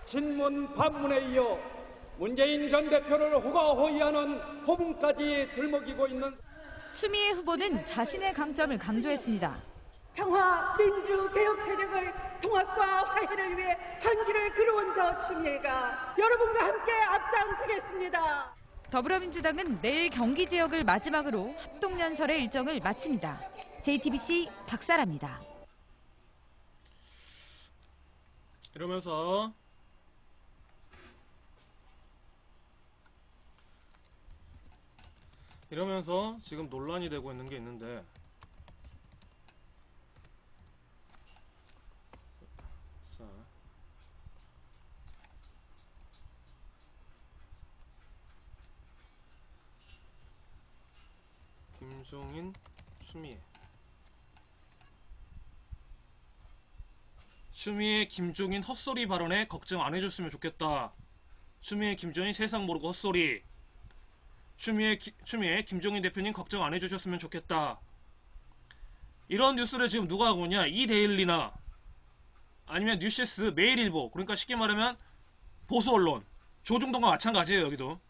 Speaker 7: 친문 반문에 이어 문재인 전 대표를 호가호위하는 호분까지 들먹이고 있는
Speaker 4: 추미애 후보는 자신의 강점을 강조했습니다.
Speaker 8: 평화, 민주, 개혁 세력의 통합과 화해를 위해 한길을 걸어온 저 추미애가 여러분과 함께 앞장서겠습니다.
Speaker 4: 더불어민주당은 내일 경기 지역을 마지막으로 합동연설의 일정을 마칩니다. JTBC 박사라입니다.
Speaker 1: 이러면서 지금 논란이 되고 있는 게 있는데, 자, 김종인, 추미애, 김종인 헛소리 발언에 걱정 안 해줬으면 좋겠다. 추미애, 김종인 세상 모르고 헛소리. 추미애, 김종인 대표님 걱정 안 해주셨으면 좋겠다. 이런 뉴스를 지금 누가 하고 있냐? 이데일리나 아니면 뉴시스, 매일일보, 그러니까 쉽게 말하면 보수 언론, 조중동과 마찬가지예요. 여기도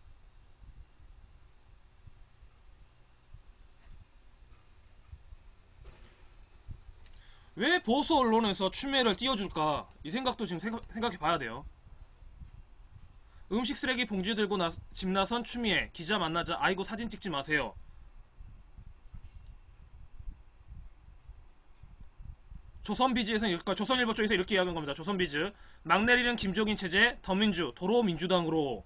Speaker 1: 왜 보수 언론에서 추미애를 띄워줄까? 이 생각도 지금 생각해 봐야 돼요. 음식 쓰레기 봉지 들고 집 나선 추미애, 기자 만나자 아이고 사진 찍지 마세요. 조선비즈에서, 그러니까 조선일보 쪽에서 이렇게 이야기한 겁니다. 조선비즈, 막 내리는 김종인 체제, 더민주, 도로 민주당으로.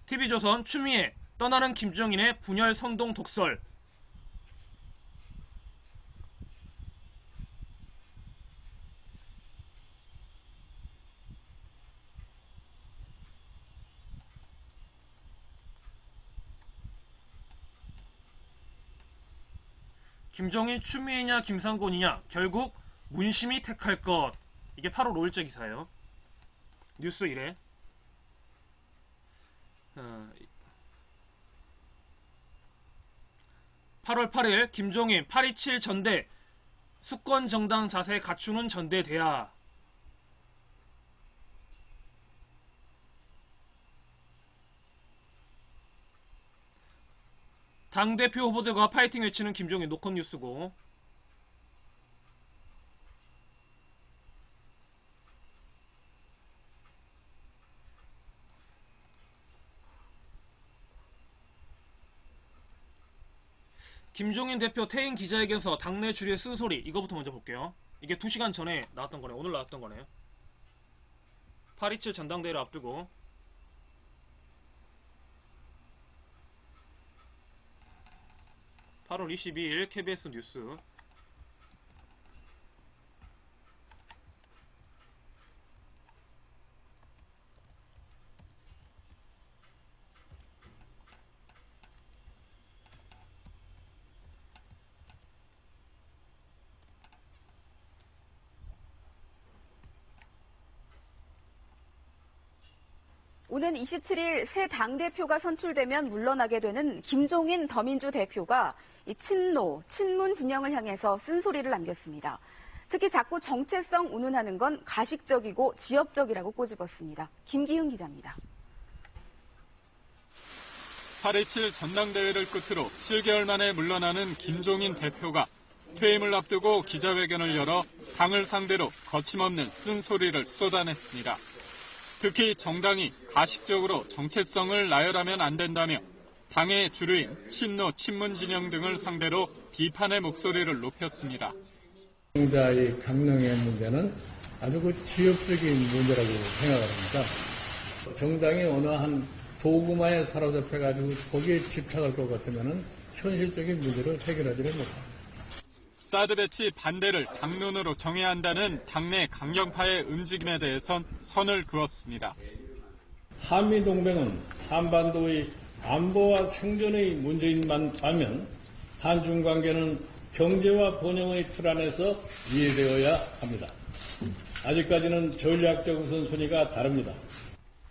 Speaker 1: TV조선, 추미애, 떠나는 김정인의 분열 선동 독설. 김정인 추미애냐 김상곤이냐 결국 문심이 택할 것. 이게 8월 5일째 기사예요. 뉴스 1회. 8월 8일 김종인 8.27 전대 수권 정당 자세 갖추는 전대대야. 당대표 후보들과 파이팅 외치는 김종인 노컷 뉴스고. 김종인 대표 퇴임 기자회견에서 당내 주류의 쓴소리. 이거부터 먼저 볼게요. 이게 2시간 전에 나왔던 거네. 오늘 나왔던 거네. 8.27 전당대회를 앞두고 (8월 22일) KBS 뉴스.
Speaker 9: 오는 27일 새 당대표가 선출되면 물러나게 되는 김종인 더민주 대표가 이 친노, 친문 진영을 향해서 쓴소리를 남겼습니다. 특히 자꾸 정체성 운운하는 건 가식적이고 지엽적이라고 꼬집었습니다. 김기훈 기자입니다.
Speaker 10: 8.27 전당대회를 끝으로 7개월 만에 물러나는 김종인 대표가 퇴임을 앞두고 기자회견을 열어 당을 상대로 거침없는 쓴소리를 쏟아냈습니다. 특히 정당이 가식적으로 정체성을 나열하면 안 된다며 당의 주류인 친노, 친문 진영 등을 상대로 비판의 목소리를 높였습니다.
Speaker 11: 정자의 강령의 문제는 아주 지엽적인 문제라고 생각을 합니다. 정당이 어느 한 도구마에 사로잡혀가지고 거기에 집착할 것 같으면 현실적인 문제를 해결하지를 못합니다.
Speaker 10: 사드 배치 반대를 당론으로 정해야 한다는 당내 강경파의 움직임에 대해선 선을 그었습니다.
Speaker 11: 한미동맹은 한반도의 안보와 생존의 문제인만 반면 한중 관계는 경제와 번영의 틀 안에서 이해되어야 합니다. 아직까지는 전략적 우선순위가 다릅니다.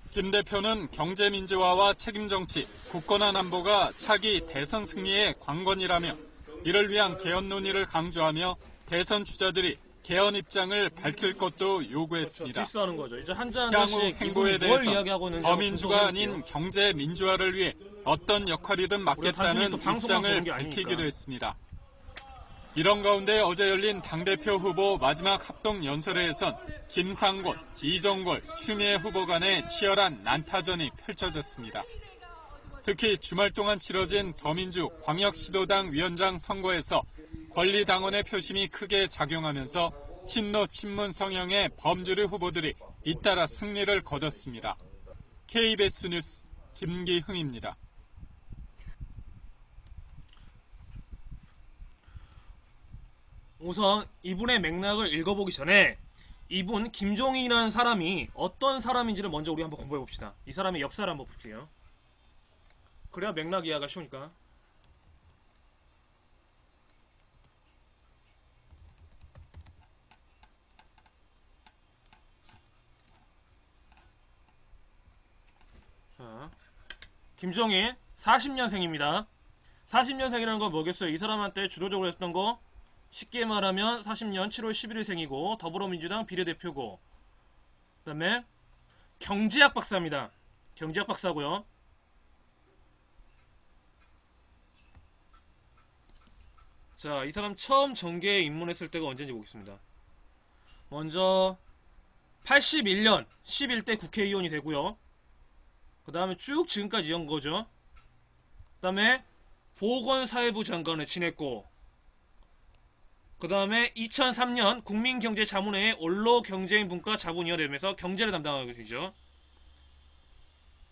Speaker 10: 김 대표는 경제 민주화와 책임 정치, 국권한 안보가 차기 대선 승리의 관건이라며 이를 위한 개헌 논의를 강조하며 대선 주자들이 개헌 입장을 밝힐 것도 요구했습니다.
Speaker 1: 그렇죠. 디스하는 거죠. 이제 한자
Speaker 10: 향후
Speaker 1: 한자씩
Speaker 10: 행보에
Speaker 1: 뭘
Speaker 10: 대해서
Speaker 1: 이야기하고 있는지
Speaker 10: 더민주가 아닌 경제 민주화를 위해 어떤 역할이든 맡겠다는 입장을 밝히기도 했습니다. 이런 가운데 어제 열린 당대표 후보 마지막 합동 연설회에선 김상곤, 이정골, 추미애 후보 간의 치열한 난타전이 펼쳐졌습니다. 특히 주말 동안 치러진 더민주 광역시도당 위원장 선거에서 권리당원의 표심이 크게 작용하면서 친노 친문 성향의 범주류 후보들이 잇따라 승리를 거뒀습니다. KBS 뉴스 김기흥입니다.
Speaker 1: 우선 이분의 맥락을 읽어보기 전에 이분 김종인이라는 사람이 어떤 사람인지를 먼저 우리 한번 공부해봅시다. 이 사람의 역사를 한번 볼게요. 그래야 맥락 이해가 쉬우니까. 자, 김종인 40년생입니다. 40년생이라는 건 뭐겠어요? 이 사람한테 주도적으로 했던 거 쉽게 말하면 40년 7월 11일생이고 더불어민주당 비례대표고, 그 다음에 경제학 박사입니다. 경제학 박사고요. 자, 이 사람 처음 정계에 입문했을 때가 언제인지 보겠습니다. 먼저 81년 11대 국회의원이 되고요. 그 다음에 쭉 지금까지 이은 거죠. 그 다음에 보건사회부 장관을 지냈고, 그 다음에 2003년 국민경제자문회의 원로경제인분과 자본위원회 되면서 경제를 담당하게 되죠.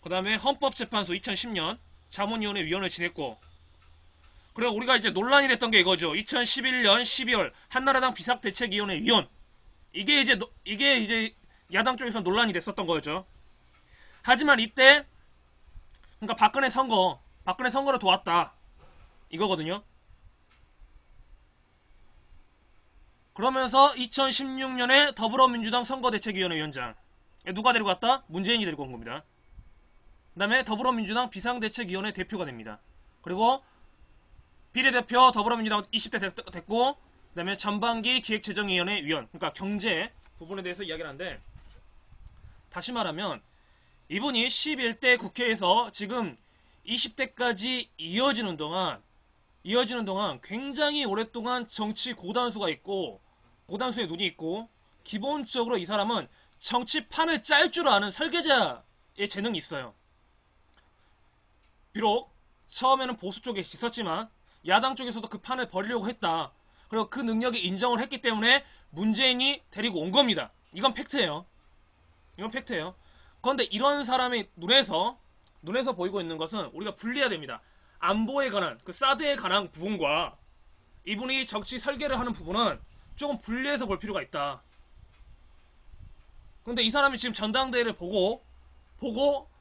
Speaker 1: 그 다음에 헌법재판소 2010년, 자문위원회 위원을 지냈고, 그리고 우리가 이제 논란이 됐던 게 이거죠. 2011년 12월 한나라당 비상대책위원회 위원. 이게 이제 야당 쪽에서 논란이 됐었던 거죠. 하지만 이때 그러니까 박근혜 선거를 도왔다 이거거든요. 그러면서 2016년에 더불어민주당 선거대책위원회 위원장 누가 데리고 왔다? 문재인이 데리고 온 겁니다. 그 다음에 더불어민주당 비상대책위원회 대표가 됩니다. 그리고 비례대표 더불어민주당 20대 됐고, 그 다음에 전반기 기획재정위원회 위원, 그러니까 경제 부분에 대해서 이야기를 하는데, 다시 말하면 이분이 11대 국회에서 지금 20대까지 이어지는 동안 굉장히 오랫동안 정치 고단수가 있고, 고단수의 눈이 있고, 기본적으로 이 사람은 정치판을 짤 줄 아는 설계자의 재능이 있어요. 비록 처음에는 보수 쪽에 있었지만 야당 쪽에서도 그 판을 벌이려고 했다. 그리고 그 능력이 인정을 했기 때문에 문재인이 데리고 온 겁니다. 이건 팩트예요. 그런데 이런 사람의 눈에서 보이고 있는 것은 우리가 분리해야 됩니다. 안보에 관한, 그 사드에 관한 부분과 이분이 정치 설계를 하는 부분은 조금 분리해서 볼 필요가 있다. 근데 이 사람이 지금 전당대회를 보고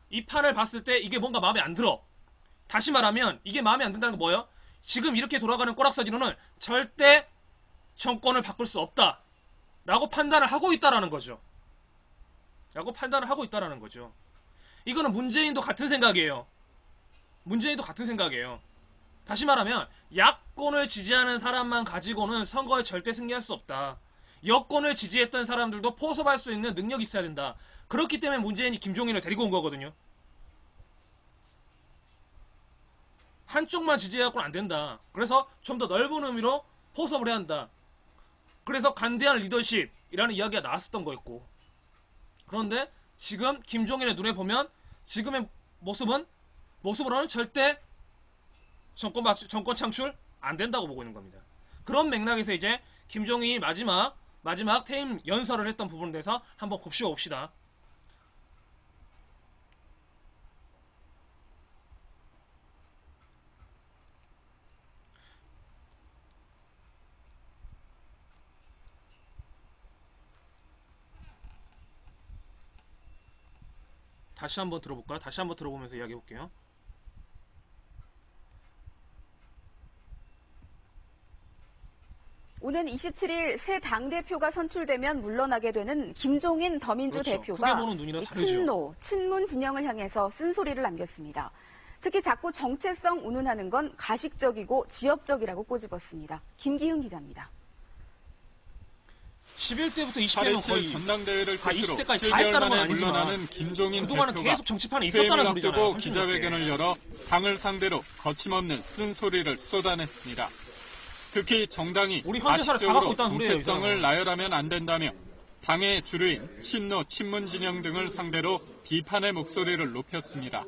Speaker 1: 이 판을 봤을 때 이게 뭔가 마음에 안 들어. 다시 말하면 이게 마음에 안 든다는 건 뭐예요? 지금 이렇게 돌아가는 꼬락서지로는 절대 정권을 바꿀 수 없다 라고 판단을 하고 있다라는 거죠. 이거는 문재인도 같은 생각이에요. 다시 말하면 야권을 지지하는 사람만 가지고는 선거에 절대 승리할 수 없다. 여권을 지지했던 사람들도 포섭할 수 있는 능력이 있어야 된다. 그렇기 때문에 문재인이 김종인을 데리고 온 거거든요. 한쪽만 지지해갖고는 안 된다. 그래서 좀 더 넓은 의미로 포섭을 해야 한다. 그래서 간대한 리더십이라는 이야기가 나왔었던 거였고, 그런데 지금 김종인의 눈에 보면 지금의 모습으로는 절대 정권 창출 안 된다고 보고 있는 겁니다. 그런 맥락에서 이제 김종인이 마지막 퇴임 연설을 했던 부분에 대해서 한번 봅시다. 다시 한번 들어볼까요? 다시 한번 들어보면서 이야기해볼게요.
Speaker 9: 오는 27일 새 당대표가 선출되면 물러나게 되는 김종인 더민주
Speaker 1: 그렇죠.
Speaker 9: 대표가
Speaker 1: 보는 눈이랑 다르죠.
Speaker 9: 친노, 친문 진영을 향해서 쓴소리를 남겼습니다. 특히 자꾸 정체성 운운하는 건 가식적이고 지역적이라고 꼬집었습니다. 김기흥 기자입니다.
Speaker 1: 11대부터 20대는 거의
Speaker 10: 전당대회를
Speaker 1: 다
Speaker 10: 끝으로
Speaker 1: 20대까지 다 했다는 건
Speaker 10: 7개월 만에
Speaker 1: 아니지만
Speaker 10: 물러나는 김종인
Speaker 1: 그동안은
Speaker 10: 대표가
Speaker 1: 계속 정치판에 있었다는 소리잖아요.
Speaker 10: 기자회견을 열어 당을 상대로 거침없는 쓴소리를 쏟아냈습니다. 특히 정당이
Speaker 1: 우리 현대사를 다 갖고
Speaker 10: 가식적으로
Speaker 1: 있다는 소리예요,
Speaker 10: 정체성을 나열하면 안 된다며 당의 주류인 친노, 친문 진영 등을 상대로 비판의 목소리를 높였습니다.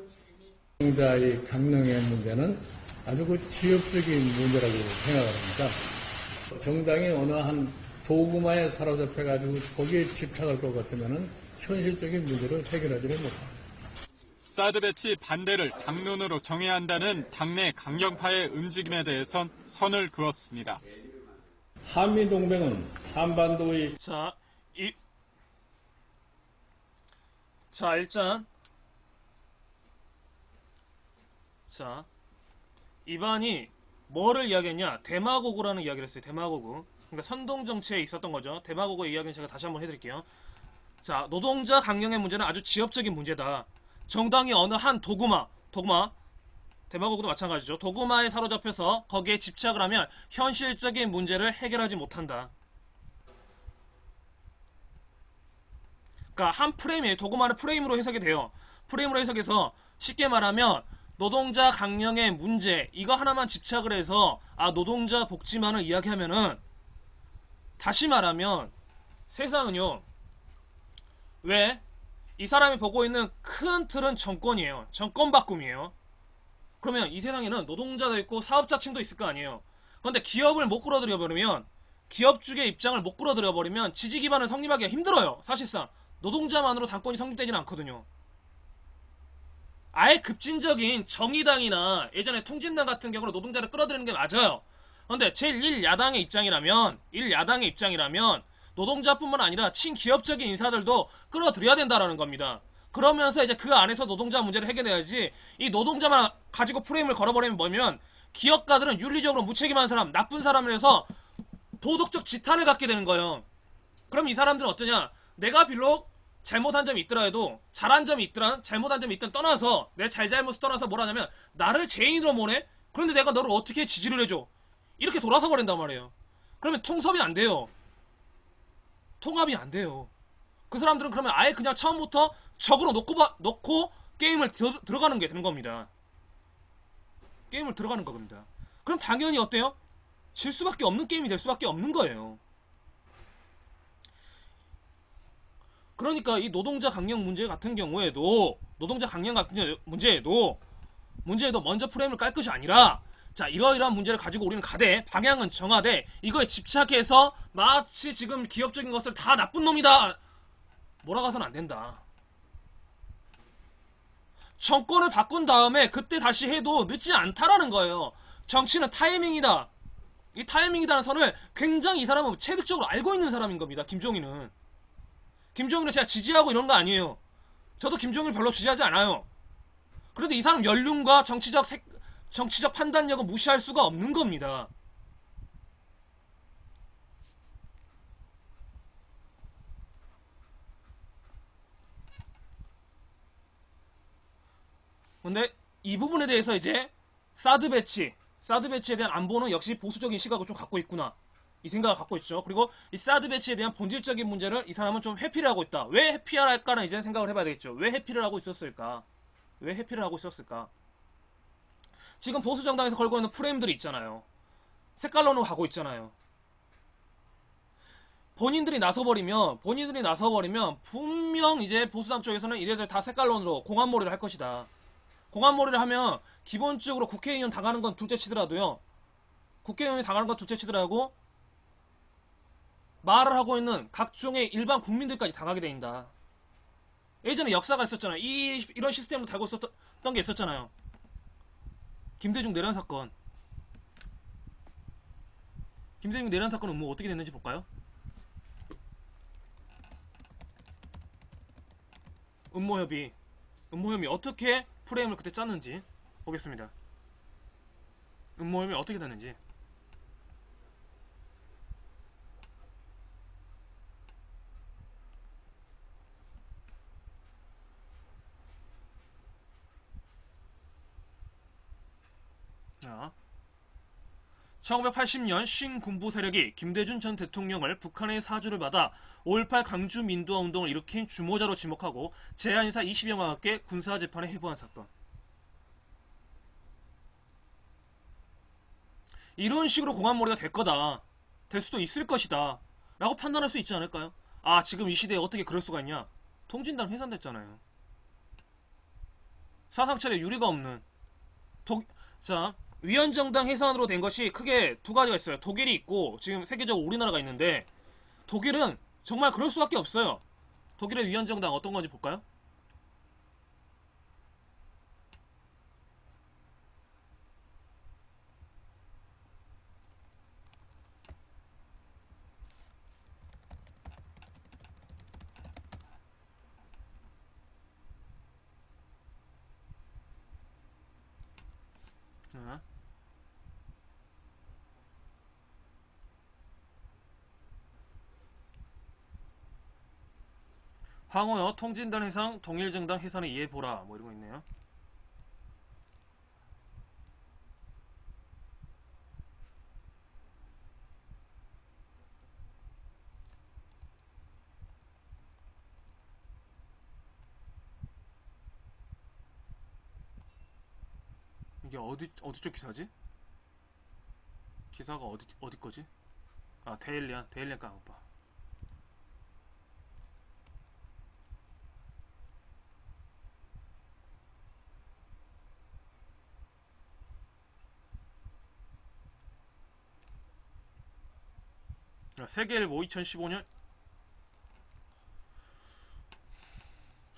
Speaker 11: 노동자의 강령의 문제는 아주 지역적인 문제라고 생각합니다. 정당이 어느 한 도구마에 사로잡혀가지고 거기에 집착할 것 같으면 현실적인 문제를 해결하지는 못합니다.
Speaker 10: 사드 배치 반대를 당론으로 정해야 한다는 당내 강경파의 움직임에 대해선 선을 그었습니다.
Speaker 11: 한미동맹은 한반도의
Speaker 1: 이반이 뭐를 이야기했냐? 데마고그라는 이야기를 했어요. 데마고그. 그러니까 선동정치에 있었던 거죠. 데마고그의 이야기는 제가 다시 한번 해드릴게요. 자, 노동자 강령의 문제는 아주 지역적인 문제다. 정당이 어느 한 도구마, 데마고그도 마찬가지죠. 도구마에 사로잡혀서 거기에 집착을 하면 현실적인 문제를 해결하지 못한다. 그러니까 한 프레임에 도구마를 프레임으로 해석이 돼요. 프레임으로 해석해서 쉽게 말하면 노동자 강령의 문제 이거 하나만 집착을 해서 노동자 복지만을 이야기하면은 다시 말하면 세상은요, 왜? 이 사람이 보고 있는 큰 틀은 정권이에요. 정권 바꿈이에요. 그러면 이 세상에는 노동자도 있고 사업자층도 있을 거 아니에요. 그런데 기업을 못 끌어들여버리면, 기업 쪽의 입장을 못 끌어들여버리면 지지 기반을 성립하기가 힘들어요. 사실상 노동자만으로 당권이 성립되지는 않거든요. 아예 급진적인 정의당이나 예전에 통진당 같은 경우는 노동자를 끌어들이는 게 맞아요. 그런데 제1야당의 입장이라면 노동자뿐만 아니라 친기업적인 인사들도 끌어들여야 된다라는 겁니다. 그러면서 이제 그 안에서 노동자 문제를 해결해야지, 이 노동자만 가지고 프레임을 걸어버리면 뭐냐면 기업가들은 윤리적으로 무책임한 사람, 나쁜 사람을 해서 도덕적 지탄을 갖게 되는 거예요. 그럼 이 사람들은 어떠냐? 내가 비록 잘못한 점이 있더라 해도 잘한 점이 있더라, 잘못한 점이 있든 떠나서 내 잘잘못을 떠나서 뭐라 하냐면 나를 죄인으로 모네? 그런데 내가 너를 어떻게 지지를 해줘? 이렇게 돌아서 버린단 말이에요. 그러면 통섭이 안 돼요. 통합이 안 돼요. 그 사람들은 그러면 아예 그냥 처음부터 적으로 놓고 게임을 들어가는 게 되는 겁니다. 게임을 들어가는 겁니다. 그럼 당연히 어때요? 질 수밖에 없는 게임이 될 수밖에 없는 거예요. 그러니까 이 노동자 강령 문제 같은 경우에도 문제에도 먼저 프레임을 깔 것이 아니라, 자, 이러이러한 문제를 가지고 우리는 가되 방향은 정하되 이거에 집착해서 마치 지금 기업적인 것을 다 나쁜 놈이다 몰아가서는 안 된다. 정권을 바꾼 다음에 그때 다시 해도 늦지 않다라는 거예요. 정치는 타이밍이다. 이 타이밍이라는 선을 굉장히 이 사람은 체득적으로 알고 있는 사람인 겁니다. 김종인은 제가 지지하고 이런 거 아니에요. 저도 김종인을 별로 지지하지 않아요. 그래도 이 사람 연륜과 정치적 판단력은 무시할 수가 없는 겁니다. 근데 이 부분에 대해서 이제 사드 배치에 대한 안보는 역시 보수적인 시각을 좀 갖고 있구나, 이 생각을 갖고 있죠. 그리고 이 사드 배치에 대한 본질적인 문제를 이 사람은 좀 회피를 하고 있다. 왜 회피를 할까는 이제 생각을 해봐야 되겠죠. 왜 회피를 하고 있었을까? 지금 보수 정당에서 걸고 있는 프레임들이 있잖아요. 색깔론으로 가고 있잖아요. 본인들이 나서버리면 분명 이제 보수당 쪽에서는 이래들 다 색깔론으로 공안몰이를 할 것이다. 공안몰이를 하면 기본적으로 국회의원 당하는 건 둘째 치더라도 말을 하고 있는 각종의 일반 국민들까지 당하게 된다. 예전에 역사가 있었잖아요. 이런 시스템을 달고 있었던 게 있었잖아요. 김대중 내란 사건. 김대중 내란 사건은 뭐 어떻게 됐는지 볼까요? 음모협의 어떻게 프레임을 그때 짰는지 보겠습니다. 음모협의 어떻게 됐는지. 자, 1980년 신군부 세력이 김대중 전 대통령을 북한의 사주를 받아 5.18 강주 민주화 운동을 일으킨 주모자로 지목하고 제한인사 20여 명에게 군사 재판에 회부한 사건. 이런 식으로 공안몰이가 될 거다, 될 수도 있을 것이다 라고 판단할 수 있지 않을까요? 아, 지금 이 시대에 어떻게 그럴 수가 있냐. 통진당 해산됐잖아요. 사상철에 유리가 없는 자, 위원정당 해산으로 된 것이 크게 두 가지가 있어요. 독일이 있고 지금 세계적으로 우리나라가 있는데, 독일은 정말 그럴 수밖에 없어요. 독일의 위원정당 어떤 건지 볼까요? 자, 황호여 통진당 해상 동일정당 해산에 이해보라 뭐 이런거 있네요. 이게 어디 쪽 기사지? 기사가 어디 거지? 아, 데일리안 까먹봐. 세계일보 2015년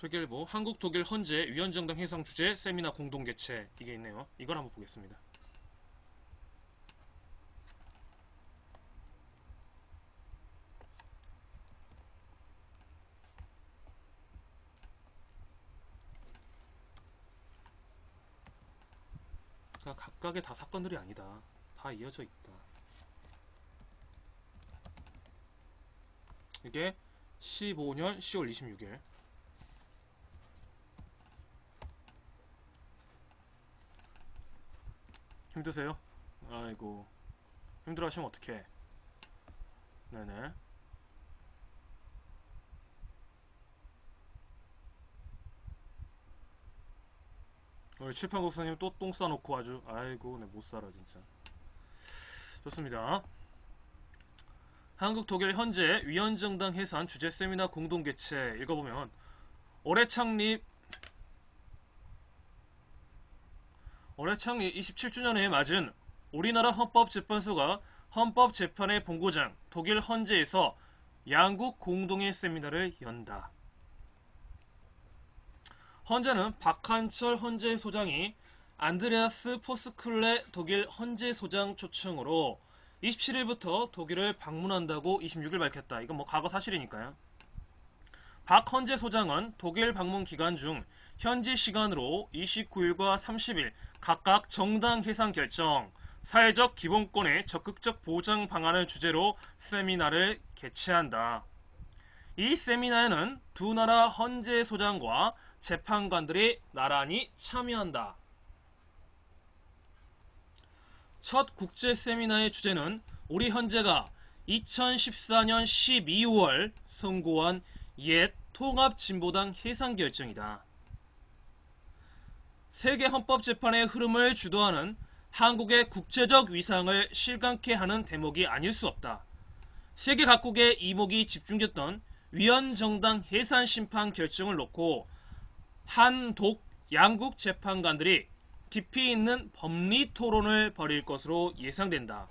Speaker 1: 세계일보 한국 독일 헌재 위원정당 해상 주재 세미나 공동 개최 이게 있네요. 이걸 한번 보겠습니다. 그러니까 각각의 다 사건들이 아니다. 다 이어져 있다. 이게 15년 10월 26일. 힘드세요? 아이고, 힘들어하시면 어떡해. 네네. 우리 칠판국사님 또 똥 싸놓고 아주 아이고 내 못살아 진짜. 좋습니다. 한국 독일 현재 위원정당 해산 주재 세미나 공동 개최 읽어보면 올해 창립 27주년에 맞은 우리나라 헌법재판소가 헌법재판의 본고장 독일 헌재에서 양국 공동의 세미나를 연다. 헌재는 박한철 헌재 소장이 안드레아스 포스클레 독일 헌재 소장 초청으로 27일부터 독일을 방문한다고 26일 밝혔다. 이건 뭐 과거 사실이니까요. 박 헌재 소장은 독일 방문 기간 중 현지 시간으로 29일과 30일 각각 정당 해산 결정, 사회적 기본권의 적극적 보장 방안을 주제로 세미나를 개최한다. 이 세미나에는 두 나라 헌재 소장과 재판관들이 나란히 참여한다. 첫 국제 세미나의 주제는 우리 헌재가 2014년 12월 선고한 옛 통합진보당 해산 결정이다. 세계 헌법재판의 흐름을 주도하는 한국의 국제적 위상을 실감케 하는 대목이 아닐 수 없다. 세계 각국의 이목이 집중됐던 위원정당 해산 심판 결정을 놓고 한독 양국 재판관들이 깊이 있는 법리 토론을 벌일 것으로 예상된다.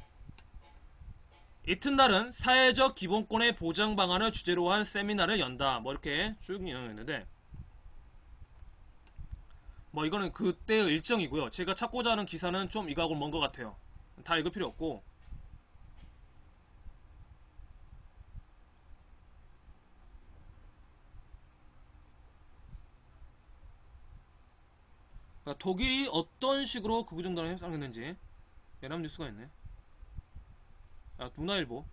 Speaker 1: 이튿날은 사회적 기본권의 보장 방안을 주제로 한 세미나를 연다. 뭐 이렇게 쭉 인용했는데 뭐 이거는 그때의 일정이고요. 제가 찾고자 하는 기사는 좀 이거하고 먼 것 같아요. 다 읽을 필요 없고 그러니까 독일이 어떤 식으로 극우정당을 협상했는지 연합뉴스가 있네. 문화일보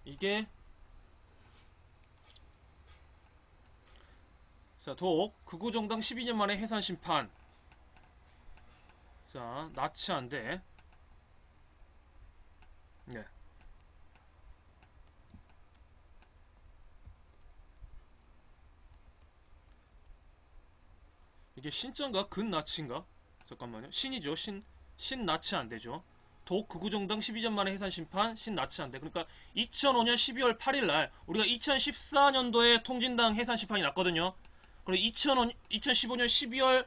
Speaker 1: 이게 자, 독 극우정당 12년 만에 해산 심판. 자, 나치한데 네. 이게 신자인가 근나치인가? 잠깐만요. 신이죠. 신나치 안되죠. 독 극우정당 12년 만에 해산 심판 신나치 안돼. 그러니까 2005년 12월 8일날 우리가 2014년도에 통진당 해산 심판이 났거든요. 그리고 2015년 12월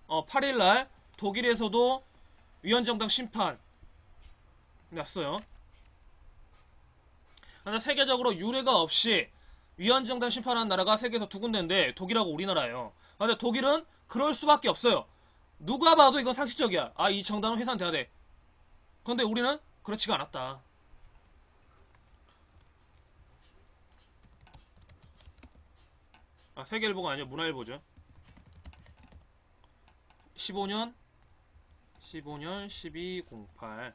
Speaker 1: 8일날 독일에서도 위원정당 심판 났어요. 근데 세계적으로 유례가 없이 위원정당 심판한 나라가 세계에서 두 군데인데 독일하고 우리나라예요. 근데 독일은 그럴 수밖에 없어요. 누가 봐도 이건 상식적이야. 아, 이 정당은 해산돼야 돼. 근데 우리는 그렇지가 않았다. 세계일보가 아니죠. 문화일보죠. 15년 1208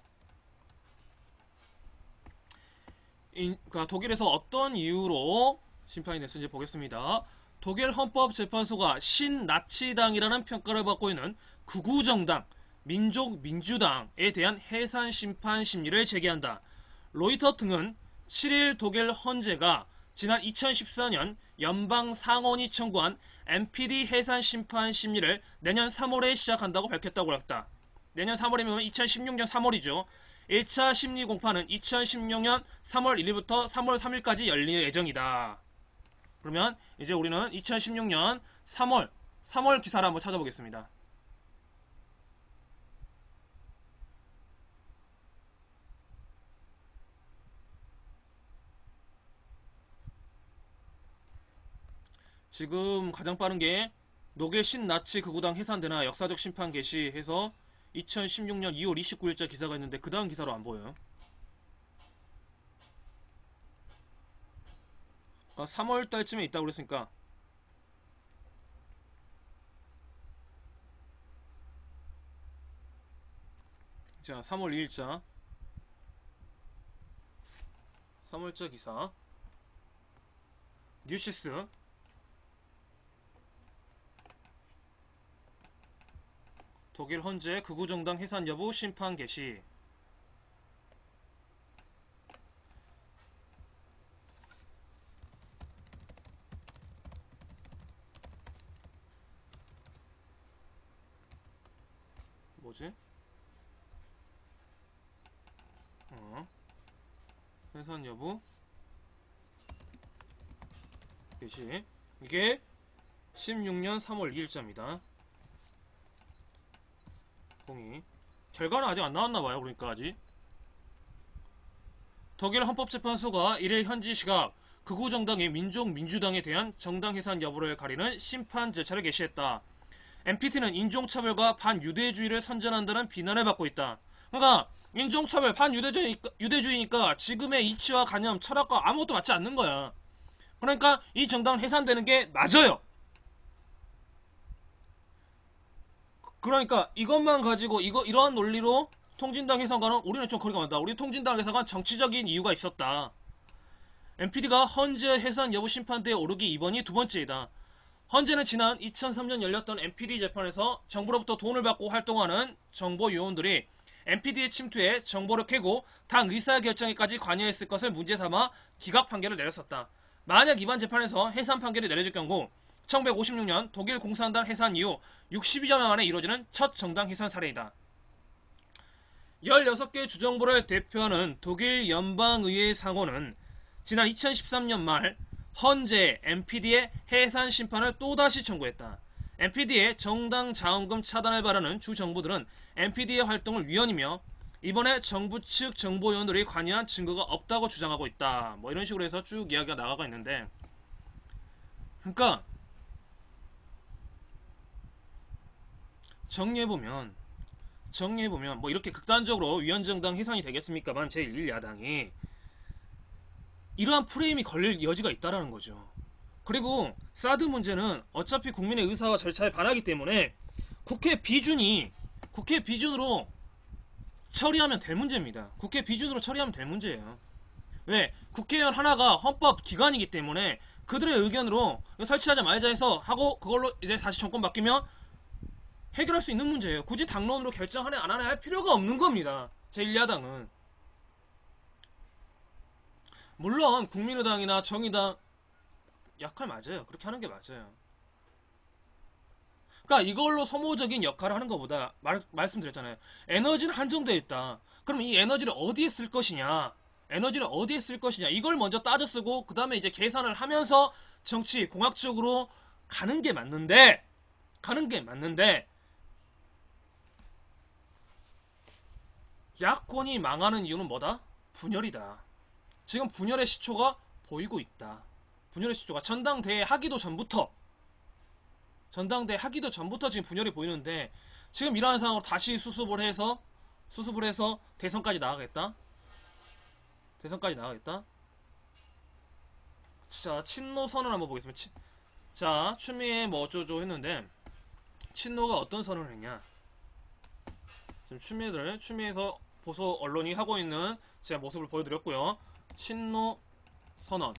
Speaker 1: 그러니까 독일에서 어떤 이유로 심판이 됐는지 보겠습니다. 독일 헌법재판소가 신나치당이라는 평가를 받고 있는 극우정당 민족민주당에 대한 해산 심판 심리를 제기한다. 로이터 등은 7일 독일 헌재가 지난 2014년 연방 상원이 청구한 NPD 해산 심판 심리를 내년 3월에 시작한다고 밝혔다고 했다. 내년 3월이면 2016년 3월이죠. 1차 심리 공판은 2016년 3월 1일부터 3월 3일까지 열릴 예정이다. 그러면 이제 우리는 2016년 3월 기사를 한번 찾아보겠습니다. 지금 가장 빠른 게 노겔 신나치 극우당 해산되나 역사적 심판 개시해서 2016년 2월 29일자 기사가 있는데 그 다음 기사로 안 보여요. 그러니까 3월달쯤에 있다고 그랬으니까 자 3월 2일자 3월자 기사 뉴시스 독일 헌재 극우정당 해산 여부 심판 개시. 뭐지? 해산 여부 개시. 이게 16년 3월 2일자입니다. 결과는 아직 안 나왔나봐요. 그러니까 아직 독일 헌법재판소가 1일 현지 시각 극우정당의 민족민주당에 대한 정당 해산 여부를 가리는 심판 절차를 개시했다. NPT는 인종차별과 반유대주의를 선전한다는 비난을 받고 있다. 그러니까 인종차별, 반유대주의니까 지금의 이치와 관념, 철학과 아무것도 맞지 않는 거야. 그러니까 이 정당은 해산되는 게 맞아요. 그러니까 이것만 가지고 이러한 논리로 통진당 해산과는 우리는 좀 거리가 멀다. 우리 통진당 해산과는 정치적인 이유가 있었다. NPT가 헌재 해산 여부 심판대에 오르기 이번이 두 번째이다. 헌재는 지난 2003년 열렸던 NPT 재판에서 정부로부터 돈을 받고 활동하는 정보 요원들이 NPT의 침투에 정보를 캐고 당 의사결정에까지 관여했을 것을 문제 삼아 기각 판결을 내렸었다. 만약 이번 재판에서 해산 판결이 내려질 경우 1956년 독일 공산당 해산 이후 62년 만에 이루어지는 첫 정당 해산 사례이다. 16개 주정부를 대표하는 독일 연방의회 상원은 지난 2013년 말 헌재 NPT의 해산 심판을 또다시 청구했다. NPT의 정당 자원금 차단을 바라는 주정부들은 NPT의 활동을 위헌이며 이번에 정부 측 정보요원들이 관여한 증거가 없다고 주장하고 있다. 뭐 이런 식으로 해서 쭉 이야기가 나가고 있는데, 그러니까 정리해보면 뭐 이렇게 극단적으로 위헌정당 해산이 되겠습니까만 제1야당이 이러한 프레임이 걸릴 여지가 있다라는 거죠. 그리고 사드 문제는 어차피 국민의 의사와 절차에 반하기 때문에 국회 비준으로 처리하면 될 문제입니다. 국회 비준으로 처리하면 될 문제예요. 왜? 국회의원 하나가 헌법 기관이기 때문에 그들의 의견으로 설치하자 말자 해서 하고 그걸로 이제 다시 정권 바뀌면 해결할 수 있는 문제예요. 굳이 당론으로 결정하냐 안 하냐 할 필요가 없는 겁니다. 제1야당은. 물론 국민의당이나 정의당 역할 맞아요. 그렇게 하는 게 맞아요. 그러니까 이걸로 소모적인 역할을 하는 것보다 말씀드렸잖아요. 에너지는 한정되어 있다. 그럼 이 에너지를 어디에 쓸 것이냐, 이걸 먼저 따져 쓰고 그 다음에 이제 계산을 하면서 정치 공학적으로 가는 게 맞는데 야권이 망하는 이유는 뭐다? 분열이다. 지금 분열의 시초가 보이고 있다. 분열의 시초가 전당대회 하기도 전부터 지금 분열이 보이는데, 지금 이러한 상황으로 다시 수습을 해서 대선까지 나가겠다. 자, 친노 선언 한번 보겠습니다. 자, 추미애 뭐 어쩌고 했는데 친노가 어떤 선언을 했냐. 지금 추미애에서 보수 언론이 하고 있는 제 모습을 보여드렸고요. 친노 선언.